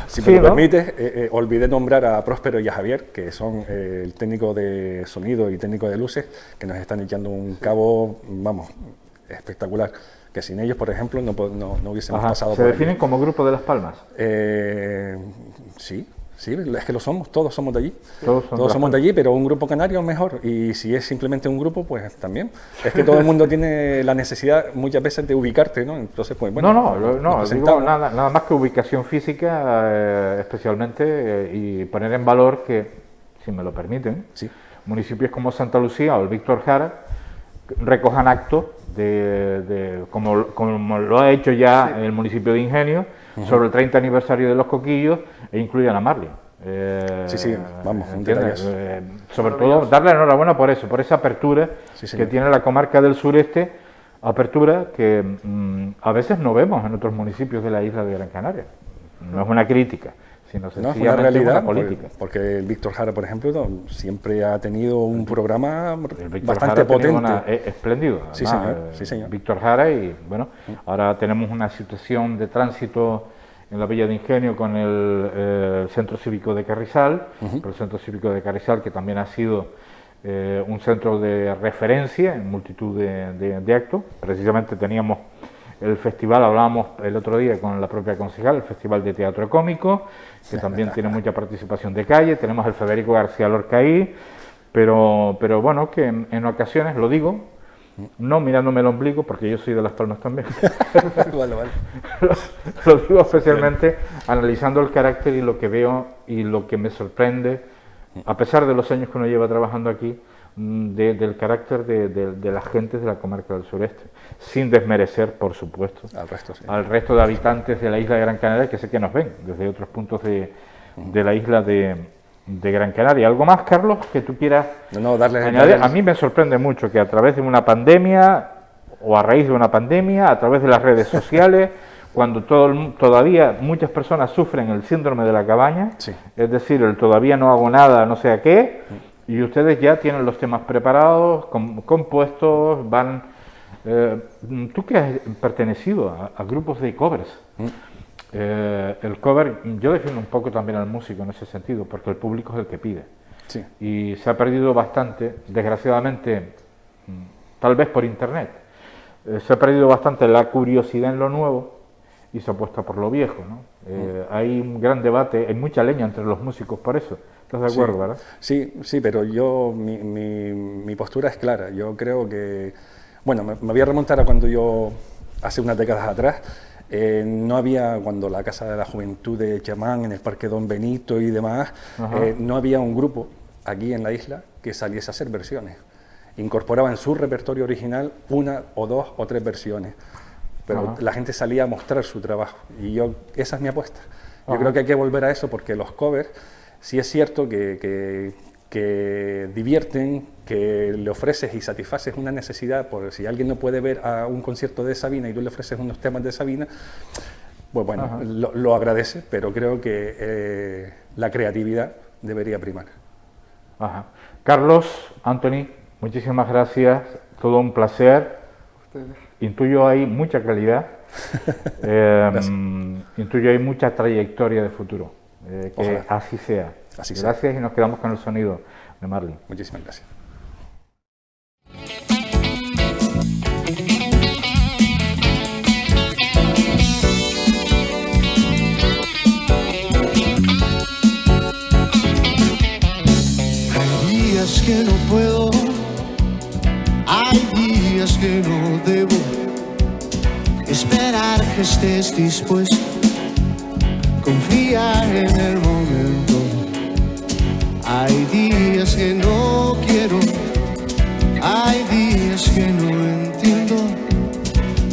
Si me lo permites, olvidé nombrar a Próspero y a Javier, que son el técnico de sonido y técnico de luces, que nos están echando un cabo, vamos, espectacular. Que sin ellos, por ejemplo, no hubiésemos pasado por ¿Se definen como Grupo de Las Palmas? Sí, es que lo somos, todos somos de allí. Todos somos de allí, pero un grupo canario es mejor. Y si es simplemente un grupo, pues también. Es que todo el mundo tiene la necesidad muchas veces de ubicarte, ¿no? Entonces, pues bueno. No, digo nada más que ubicación física, especialmente, y poner en valor que si me lo permiten, Sí. municipios como Santa Lucía o el Víctor Jara recojan actos como lo ha hecho ya el municipio de Ingenio sobre el 30 aniversario de Los Coquillos e incluyan a Marlin. Sí, vamos, ¿entiendes? Sobre todo darle enhorabuena por eso, por esa apertura que tiene la comarca del sureste, apertura que a veces no vemos en otros municipios de la isla de Gran Canaria. No es una crítica, sino sencillamente una realidad, una política. porque el Víctor Jara, por ejemplo, siempre ha tenido un programa bastante Jara potente. Espléndido. Sí, además, sí, señor. Víctor Jara, y bueno, ahora tenemos una situación de tránsito en la Villa de Ingenio con el Centro Cívico de Carrizal, el Centro Cívico de Carrizal, que también ha sido un centro de referencia en multitud de actos. Precisamente teníamos el festival, hablábamos el otro día con la propia concejal, el Festival de Teatro Cómico, que también tiene mucha participación de calle. Tenemos el Federico García Lorca ahí, pero bueno, que en ocasiones, lo digo, no mirándome el ombligo, porque yo soy de Las Palmas también. Vale. Lo digo especialmente analizando el carácter y lo que veo y lo que me sorprende, a pesar de los años que uno lleva trabajando aquí, del carácter de las gentes de la comarca del sureste, sin desmerecer, por supuesto, al resto de habitantes de la isla de Gran Canaria, que sé que nos ven desde otros puntos de la isla de Gran Canaria. ¿Algo más, Carlos, que tú quieras añadir? A mí me sorprende mucho que a través de una pandemia, o a raíz de una pandemia, a través de las redes sociales, cuando todavía muchas personas sufren el síndrome de la cabaña, es decir, el todavía no hago nada, no sé a qué, y ustedes ya tienen los temas preparados, compuestos, van... tú que has pertenecido a grupos de covers, el cover, yo defino un poco también al músico en ese sentido, porque el público es el que pide. Sí. Y se ha perdido bastante, desgraciadamente, tal vez por internet, se ha perdido bastante la curiosidad en lo nuevo y se apuesta por lo viejo, ¿no? Hay un gran debate, hay mucha leña entre los músicos por eso. ¿Estás de acuerdo, verdad? Sí, pero mi postura es clara. Yo creo que, bueno, me voy a remontar a cuando yo, hace unas décadas atrás, no había, cuando la Casa de la Juventud de Chamán, en el Parque Don Benito y demás, no había un grupo aquí en la isla que saliese a hacer versiones. Incorporaba en su repertorio original una o dos o tres versiones, pero la gente salía a mostrar su trabajo, y esa es mi apuesta. Yo creo que hay que volver a eso, porque los covers, sí es cierto que divierten, que le ofreces y satisfaces una necesidad. Por si alguien no puede ver a un concierto de Sabina y tú le ofreces unos temas de Sabina, pues bueno, lo agradece, pero creo que la creatividad debería primar. Carlos, Anthony, muchísimas gracias, todo un placer. Intuyo ahí mucha calidad, intuyo ahí mucha trayectoria de futuro, que así sea. Gracias, y nos quedamos con el sonido de Marlin. Muchísimas gracias. Hay días que no puedo, hay días que no debo esperar que estés dispuesto, confiar en el momento. Hay días que no quiero, hay días que no entiendo,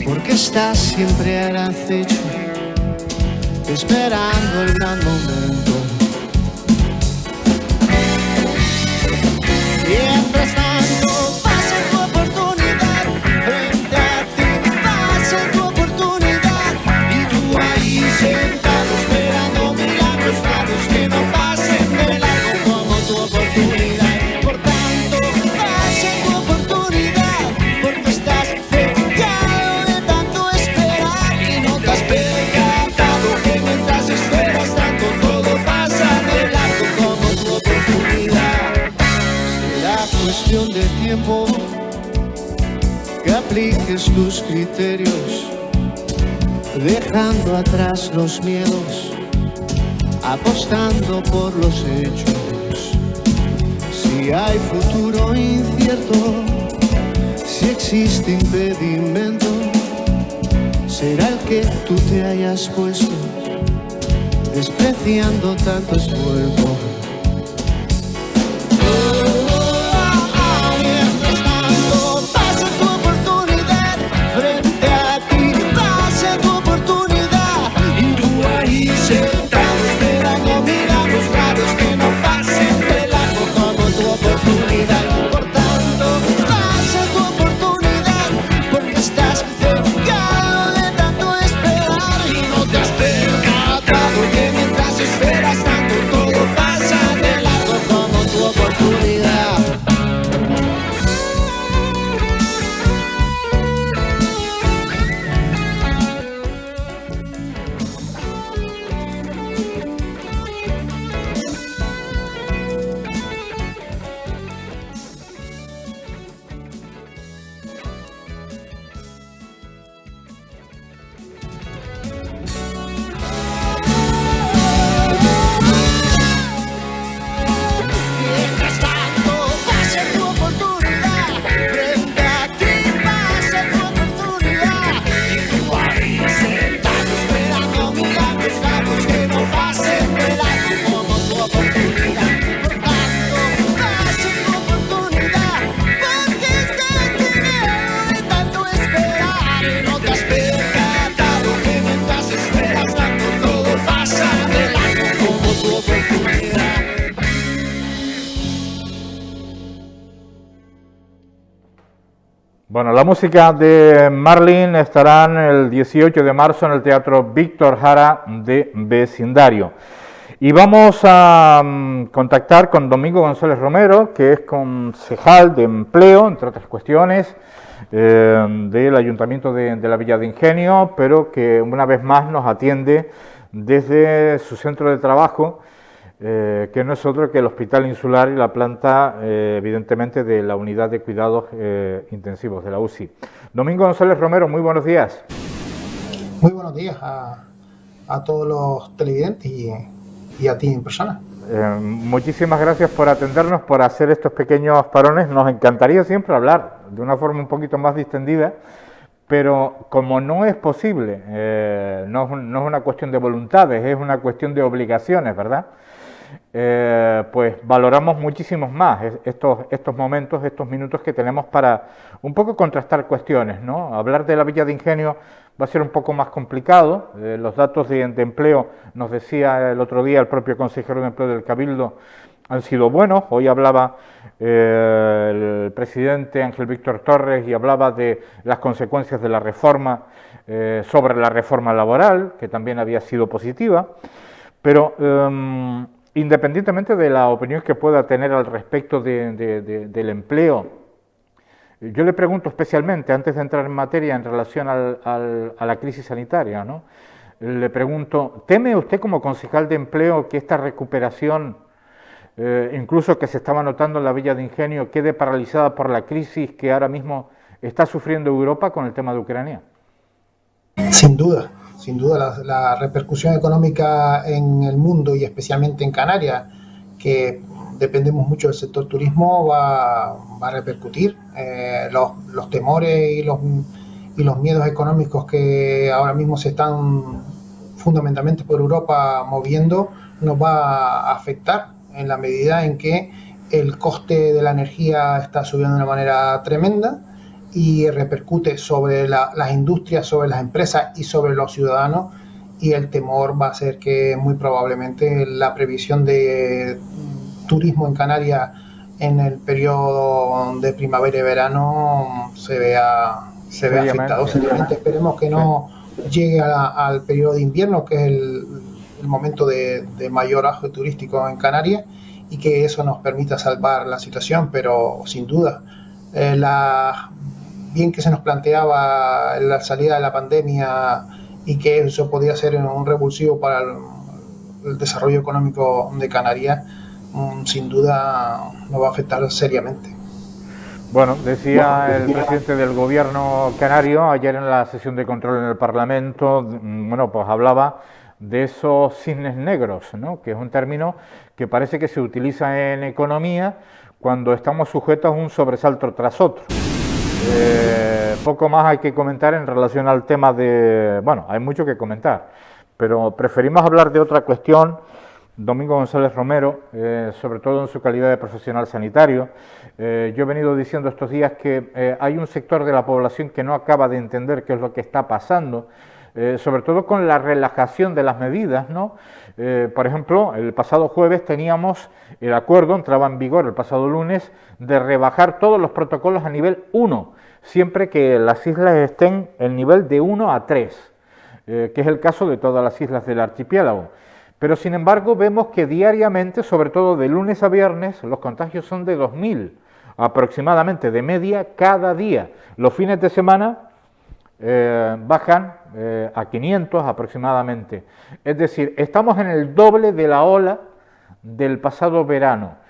porque estás siempre al acecho, esperando el gran momento. Mientras tanto, pasa tu oportunidad, frente a ti pasa tu oportunidad, y tú ahí sentado esperando milagros raros que no pasen de largo como tu oportunidad. Por tanto, pasa tu oportunidad, porque estás pecado de tanto esperar y no te has percatado que mientras esperas tanto todo pasa de largo como tu oportunidad. Será cuestión de tiempo que apliques tus criterios, dejando atrás los miedos, apostando por los hechos. Si hay futuro incierto, si existe impedimento, será el que tú te hayas puesto, despreciando tanto esfuerzo. Bueno, la música de Marlene estará el 18 de marzo en el Teatro Víctor Jara de Vecindario. Y vamos a contactar con Domingo González Romero, que es concejal de empleo, entre otras cuestiones, del Ayuntamiento de la Villa de Ingenio, pero que una vez más nos atiende desde su centro de trabajo, que no es otro que el Hospital Insular y la planta, evidentemente, de la Unidad de Cuidados Intensivos de la UCI. Domingo González Romero, muy buenos días. Muy buenos días a todos los televidentes y a ti en persona. Muchísimas gracias por atendernos, por hacer estos pequeños parones. Nos encantaría siempre hablar de una forma un poquito más distendida, pero como no es posible, no es una cuestión de voluntades, es una cuestión de obligaciones, ¿verdad? Pues valoramos muchísimo más estos momentos, estos minutos que tenemos para un poco contrastar cuestiones, ¿no? Hablar de la Villa de Ingenio va a ser un poco más complicado. Los datos de empleo, nos decía el otro día el propio consejero de empleo del Cabildo, han sido buenos. Hoy hablaba el presidente Ángel Víctor Torres y hablaba de las consecuencias de la reforma, sobre la reforma laboral, que también había sido positiva, pero independientemente de la opinión que pueda tener al respecto del empleo, yo le pregunto especialmente, antes de entrar en materia en relación a la crisis sanitaria, ¿no? Le pregunto, ¿teme usted como concejal de empleo que esta recuperación, incluso que se estaba notando en la Villa de Ingenio, quede paralizada por la crisis que ahora mismo está sufriendo Europa con el tema de Ucrania? Sin duda la repercusión económica en el mundo y especialmente en Canarias, que dependemos mucho del sector turismo, va a repercutir. Los temores y los miedos económicos que ahora mismo se están fundamentalmente por Europa moviendo, nos va a afectar en la medida en que el coste de la energía está subiendo de una manera tremenda y repercute sobre las industrias, sobre las empresas y sobre los ciudadanos, y el temor va a ser que muy probablemente la previsión de turismo en Canarias en el periodo de primavera y verano se vea afectado. Seriamente esperemos que no llegue al periodo de invierno, que es el momento de mayor auge turístico en Canarias, y que eso nos permita salvar la situación, pero sin duda bien que se nos planteaba la salida de la pandemia y que eso podía ser un revulsivo para el desarrollo económico de Canarias, sin duda nos va a afectar seriamente. Bueno, decía el presidente del gobierno canario ayer en la sesión de control en el Parlamento, bueno, pues hablaba de esos cisnes negros, ¿no? Que es un término que parece que se utiliza en economía cuando estamos sujetos a un sobresalto tras otro. Poco más hay que comentar en relación al tema de... Bueno, hay mucho que comentar, pero preferimos hablar de otra cuestión. Domingo González Romero, sobre todo en su calidad de profesional sanitario. Yo he venido diciendo estos días que hay un sector de la población que no acaba de entender qué es lo que está pasando, sobre todo con la relajación de las medidas, ¿no? Por ejemplo, el pasado jueves teníamos el acuerdo, entraba en vigor el pasado lunes, de rebajar todos los protocolos a nivel 1, siempre que las islas estén en nivel de 1 a 3, que es el caso de todas las islas del archipiélago. Pero sin embargo vemos que diariamente, sobre todo de lunes a viernes, los contagios son de 2.000 aproximadamente, de media cada día. Los fines de semana bajan a 500 aproximadamente. Es decir, estamos en el doble de la ola del pasado verano.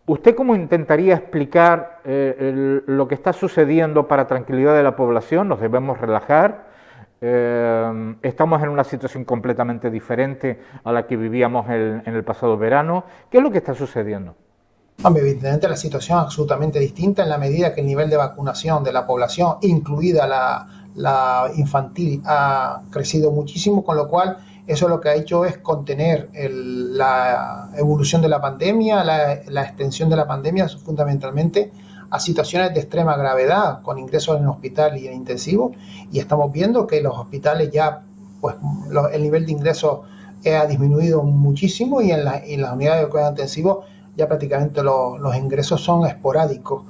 ¿Usted cómo intentaría explicar lo que está sucediendo para tranquilidad de la población? ¿Nos debemos relajar? Estamos en una situación completamente diferente a la que vivíamos en el pasado verano. ¿Qué es lo que está sucediendo? Evidentemente la situación es absolutamente distinta en la medida que el nivel de vacunación de la población, incluida la infantil, ha crecido muchísimo, con lo cual eso lo que ha hecho es contener la evolución de la pandemia, la extensión de la pandemia, fundamentalmente a situaciones de extrema gravedad, con ingresos en el hospital y en intensivo, y estamos viendo que los hospitales ya, pues el nivel de ingresos ha disminuido muchísimo, y en las unidades de cuidado intensivo ya prácticamente los ingresos son esporádicos.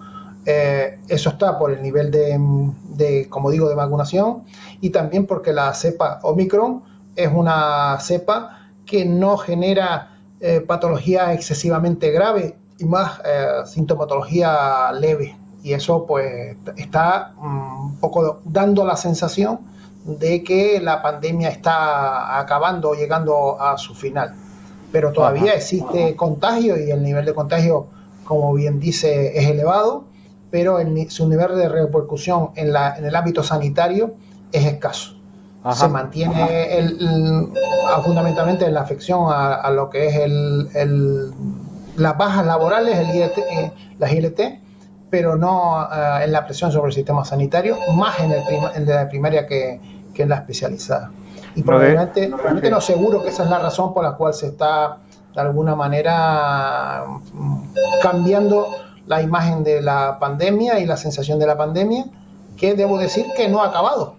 Eso está por el nivel de, como digo, de vacunación, y también porque la cepa Omicron es una cepa que no genera patología excesivamente grave y más sintomatología leve, y eso pues está un poco dando la sensación de que la pandemia está acabando o llegando a su final, pero todavía existe contagio y el nivel de contagio, como bien dice, es elevado, pero su nivel de repercusión en el ámbito sanitario es escaso. Se mantiene fundamentalmente en la afección a lo que es las bajas laborales, las ILT, pero no en la presión sobre el sistema sanitario, más en la primaria que en la especializada. Y probablemente no seguro que esa es la razón por la cual se está de alguna manera cambiando la imagen de la pandemia y la sensación de la pandemia, que debo decir que no ha acabado.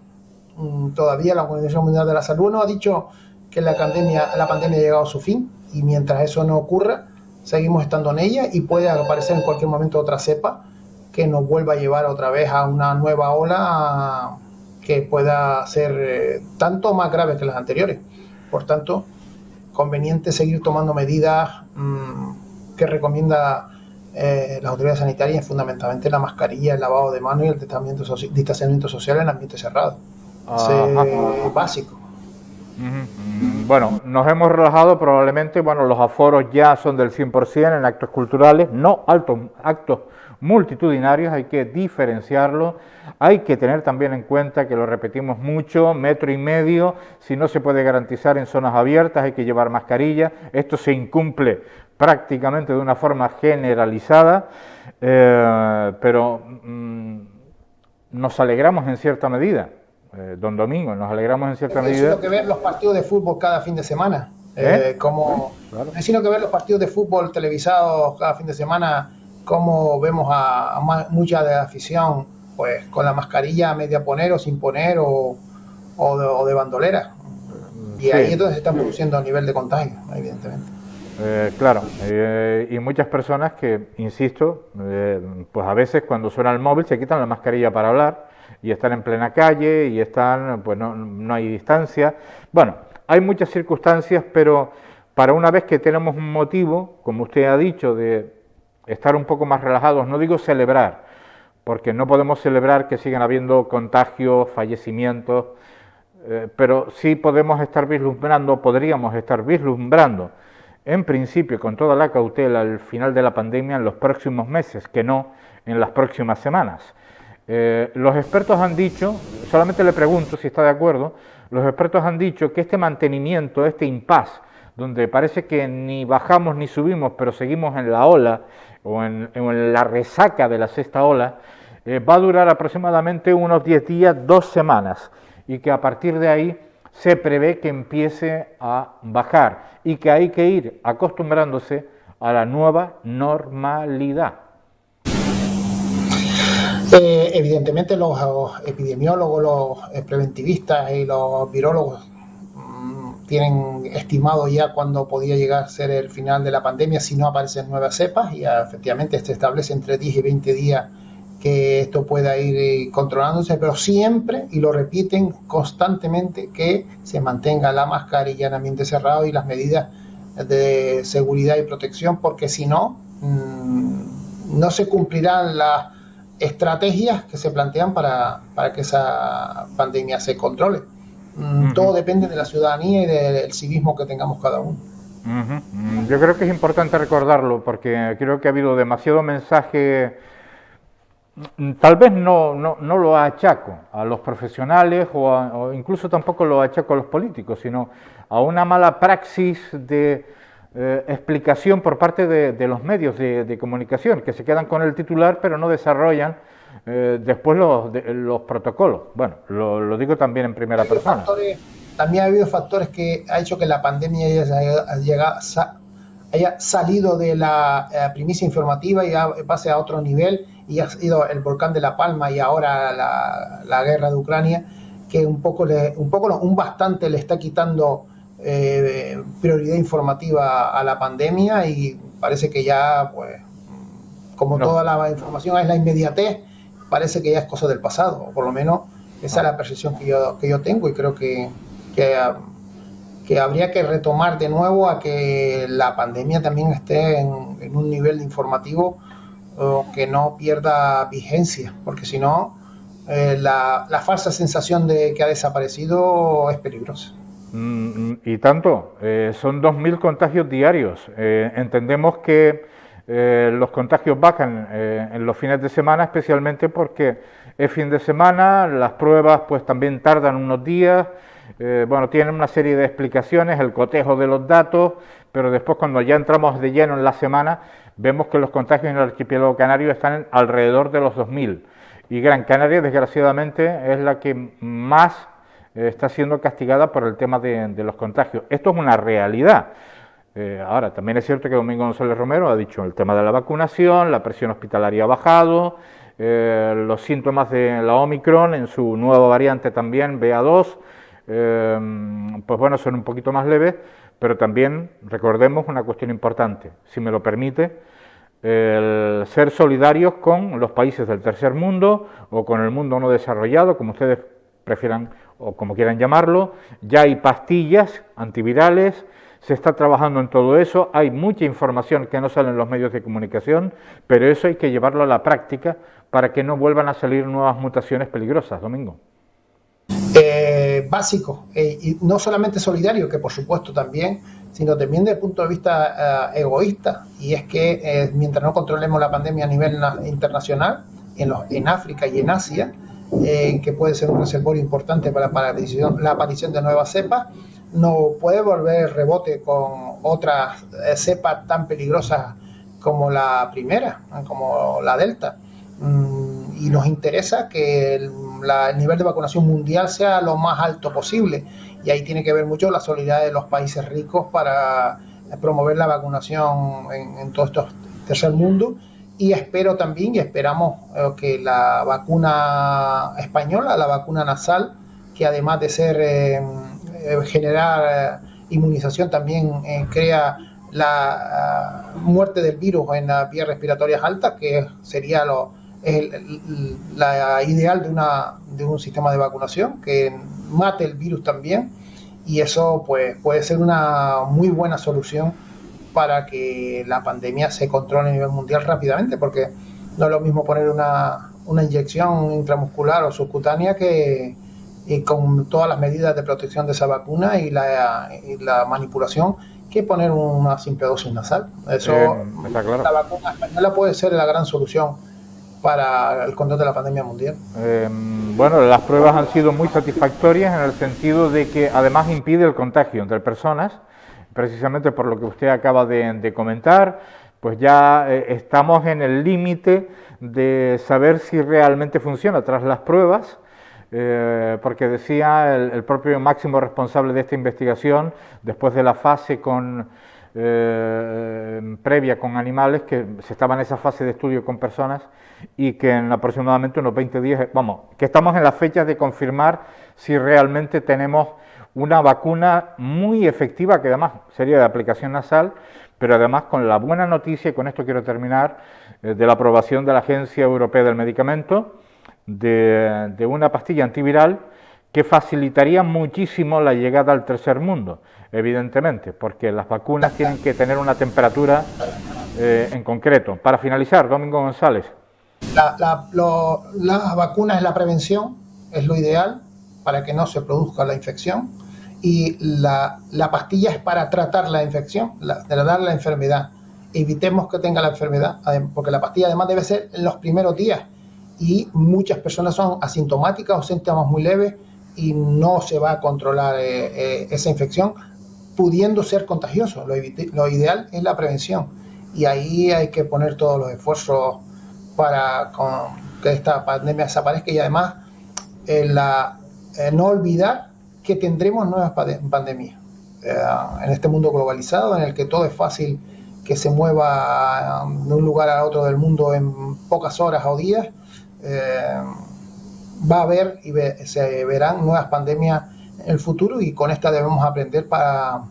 Todavía la Organización Mundial de la Salud no ha dicho que la pandemia ha llegado a su fin, y mientras eso no ocurra, seguimos estando en ella, y puede aparecer en cualquier momento otra cepa que nos vuelva a llevar otra vez a una nueva ola que pueda ser tanto más grave que las anteriores. Por tanto, conveniente seguir tomando medidas que recomienda las autoridades sanitarias, fundamentalmente la mascarilla, el lavado de manos y el distanciamiento social en ambientes cerrados. Es básico. Bueno, nos hemos relajado probablemente, bueno, los aforos ya son del 100% en actos culturales, no actos multitudinarios, hay que diferenciarlo, hay que tener también en cuenta que lo repetimos mucho, 1,5 metros, si no se puede garantizar en zonas abiertas hay que llevar mascarilla, esto se incumple prácticamente de una forma generalizada, pero nos alegramos en cierta medida. Don Domingo, nos alegramos en cierta medida. Sino que ver los partidos de fútbol cada fin de semana, sino que ver los partidos de fútbol televisados cada fin de semana, como vemos a mucha de la afición, pues con la mascarilla a media poner o sin poner o de bandolera, y ahí es donde se está produciendo a nivel de contagio, evidentemente. Claro, y muchas personas que, insisto, pues a veces cuando suena el móvil se quitan la mascarilla para hablar, y están en plena calle, y están, pues no hay distancia. Bueno, hay muchas circunstancias, pero para una vez que tenemos un motivo, como usted ha dicho, de estar un poco más relajados, no digo celebrar, porque no podemos celebrar que sigan habiendo contagios, fallecimientos, pero sí podríamos estar vislumbrando, en principio, con toda la cautela, el final de la pandemia en los próximos meses, que no en las próximas semanas. Los expertos han dicho, solamente le pregunto si está de acuerdo, los expertos han dicho que este mantenimiento, este impasse, donde parece que ni bajamos ni subimos, pero seguimos en la ola o en la resaca de la sexta ola, va a durar aproximadamente unos 10 días, 2 semanas, y que a partir de ahí se prevé que empiece a bajar y que hay que ir acostumbrándose a la nueva normalidad. Evidentemente los epidemiólogos, los preventivistas y los virólogos tienen estimado ya cuándo podía llegar a ser el final de la pandemia si no aparecen nuevas cepas, y efectivamente se establece entre 10 y 20 días que esto pueda ir controlándose, pero siempre, y lo repiten constantemente, que se mantenga la mascarilla en ambiente cerrado y las medidas de seguridad y protección, porque si no, no se cumplirán las estrategias que se plantean para que esa pandemia se controle. Todo depende de la ciudadanía y del civismo que tengamos cada uno. Yo creo que es importante recordarlo, porque creo que ha habido demasiado mensaje, tal vez no lo achaco a los profesionales o incluso tampoco lo achaco a los políticos, sino a una mala praxis de explicación por parte de los medios de comunicación, que se quedan con el titular pero no desarrollan después los protocolos. Bueno, lo digo también en primera persona. También ha habido factores que ha hecho que la pandemia haya salido de la primicia informativa y pase a otro nivel, y ha sido el volcán de La Palma y ahora la guerra de Ucrania, que bastante le está quitando prioridad informativa a la pandemia, y parece que ya, pues, como No. toda la información es la inmediatez, parece que ya es cosa del pasado, o por lo menos esa es la percepción que yo tengo, y creo que habría que retomar de nuevo a que la pandemia también esté en un nivel informativo que no pierda vigencia, porque si no, la falsa sensación de que ha desaparecido es peligrosa. Y tanto, son 2.000 contagios diarios. Entendemos que los contagios bajan en los fines de semana, especialmente porque es fin de semana, las pruebas pues también tardan unos días, bueno, tienen una serie de explicaciones, el cotejo de los datos, pero después cuando ya entramos de lleno en la semana, vemos que los contagios en el archipiélago canario están alrededor de los 2.000. Y Gran Canaria, desgraciadamente, es la que más está siendo castigada por el tema de los contagios. Esto es una realidad. Ahora, también es cierto que Domingo González Romero ha dicho el tema de la vacunación, la presión hospitalaria ha bajado, los síntomas de la Omicron en su nueva variante también, BA2, pues bueno, son un poquito más leves, pero también recordemos una cuestión importante, si me lo permite, el ser solidarios con los países del tercer mundo o con el mundo no desarrollado, como ustedes prefieran o como quieran llamarlo. Ya hay pastillas antivirales, se está trabajando en todo eso, hay mucha información que no sale en los medios de comunicación, pero eso hay que llevarlo a la práctica para que no vuelvan a salir nuevas mutaciones peligrosas. Domingo. Básico, y no solamente solidario, que por supuesto también, sino también desde el punto de vista egoísta, y es que mientras no controlemos la pandemia a nivel internacional, en África y en Asia, que puede ser un reservorio importante para la aparición de nuevas cepas, no puede volver el rebote con otras cepas tan peligrosas como la primera, como la Delta. Y nos interesa que el nivel de vacunación mundial sea lo más alto posible, y ahí tiene que ver mucho la solidaridad de los países ricos para promover la vacunación en todo esto tercer mundo. Y espero también, y esperamos que la vacuna española, la vacuna nasal, que además de ser generar inmunización, también crea la muerte del virus en las vías respiratorias altas, que sería la ideal de un sistema de vacunación, que mate el virus también, y eso pues puede ser una muy buena solución para que la pandemia se controle a nivel mundial rápidamente, porque no es lo mismo poner una inyección intramuscular o subcutánea que con todas las medidas de protección de esa vacuna y la manipulación, que poner una simple dosis nasal. Eso, está claro. La vacuna española puede ser la gran solución para el control de la pandemia mundial. Bueno, las pruebas han sido muy satisfactorias en el sentido de que además impide el contagio entre personas, precisamente por lo que usted acaba de comentar. Pues ya estamos en el límite de saber si realmente funciona tras las pruebas, porque decía el propio máximo responsable de esta investigación, después de la fase previa con animales, que se estaba en esa fase de estudio con personas, y que en aproximadamente unos 20 días, que estamos en las fechas de confirmar si realmente tenemos una vacuna muy efectiva, que además sería de aplicación nasal, pero además con la buena noticia, y con esto quiero terminar, de la aprobación de la Agencia Europea del Medicamento, de una pastilla antiviral que facilitaría muchísimo la llegada al tercer mundo, evidentemente, porque las vacunas tienen que tener una temperatura en concreto. Para finalizar, Domingo González. La vacuna es la prevención, es lo ideal para que no se produzca la infección, y la pastilla es para tratar la infección, tratar la enfermedad. Evitemos que tenga la enfermedad, porque la pastilla además debe ser en los primeros días, y muchas personas son asintomáticas o síntomas muy leves y no se va a controlar esa infección, pudiendo ser contagioso. Lo ideal es la prevención, y ahí hay que poner todos los esfuerzos para que esta pandemia desaparezca, y además no olvidar que tendremos nuevas pandemias en este mundo globalizado, en el que todo es fácil que se mueva de un lugar a otro del mundo en pocas horas o días. Va a haber y se verán nuevas pandemias en el futuro, y con esta debemos aprender para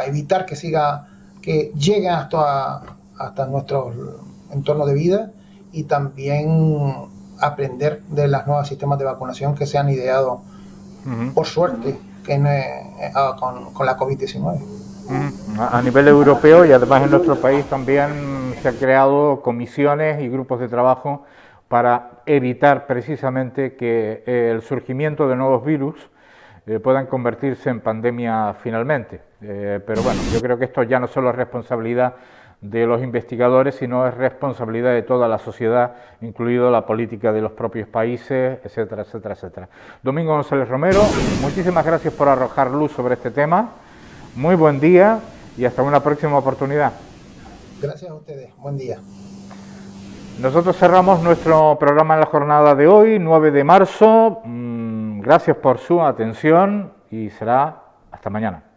evitar que lleguen hasta entorno de vida y también aprender de los nuevos sistemas de vacunación que se han ideado, por suerte, con la COVID-19. A nivel europeo y además en nuestro país también se han creado comisiones y grupos de trabajo para evitar precisamente que el surgimiento de nuevos virus puedan convertirse en pandemia finalmente. Pero bueno, yo creo que esto ya no solo es responsabilidad de los investigadores, sino es responsabilidad de toda la sociedad, incluido la política de los propios países, etcétera, etcétera, etcétera. Domingo González Romero, muchísimas gracias por arrojar luz sobre este tema. Muy buen día y hasta una próxima oportunidad. Gracias a ustedes. Buen día. Nosotros cerramos nuestro programa en la jornada de hoy, 9 de marzo. Gracias por su atención y será hasta mañana.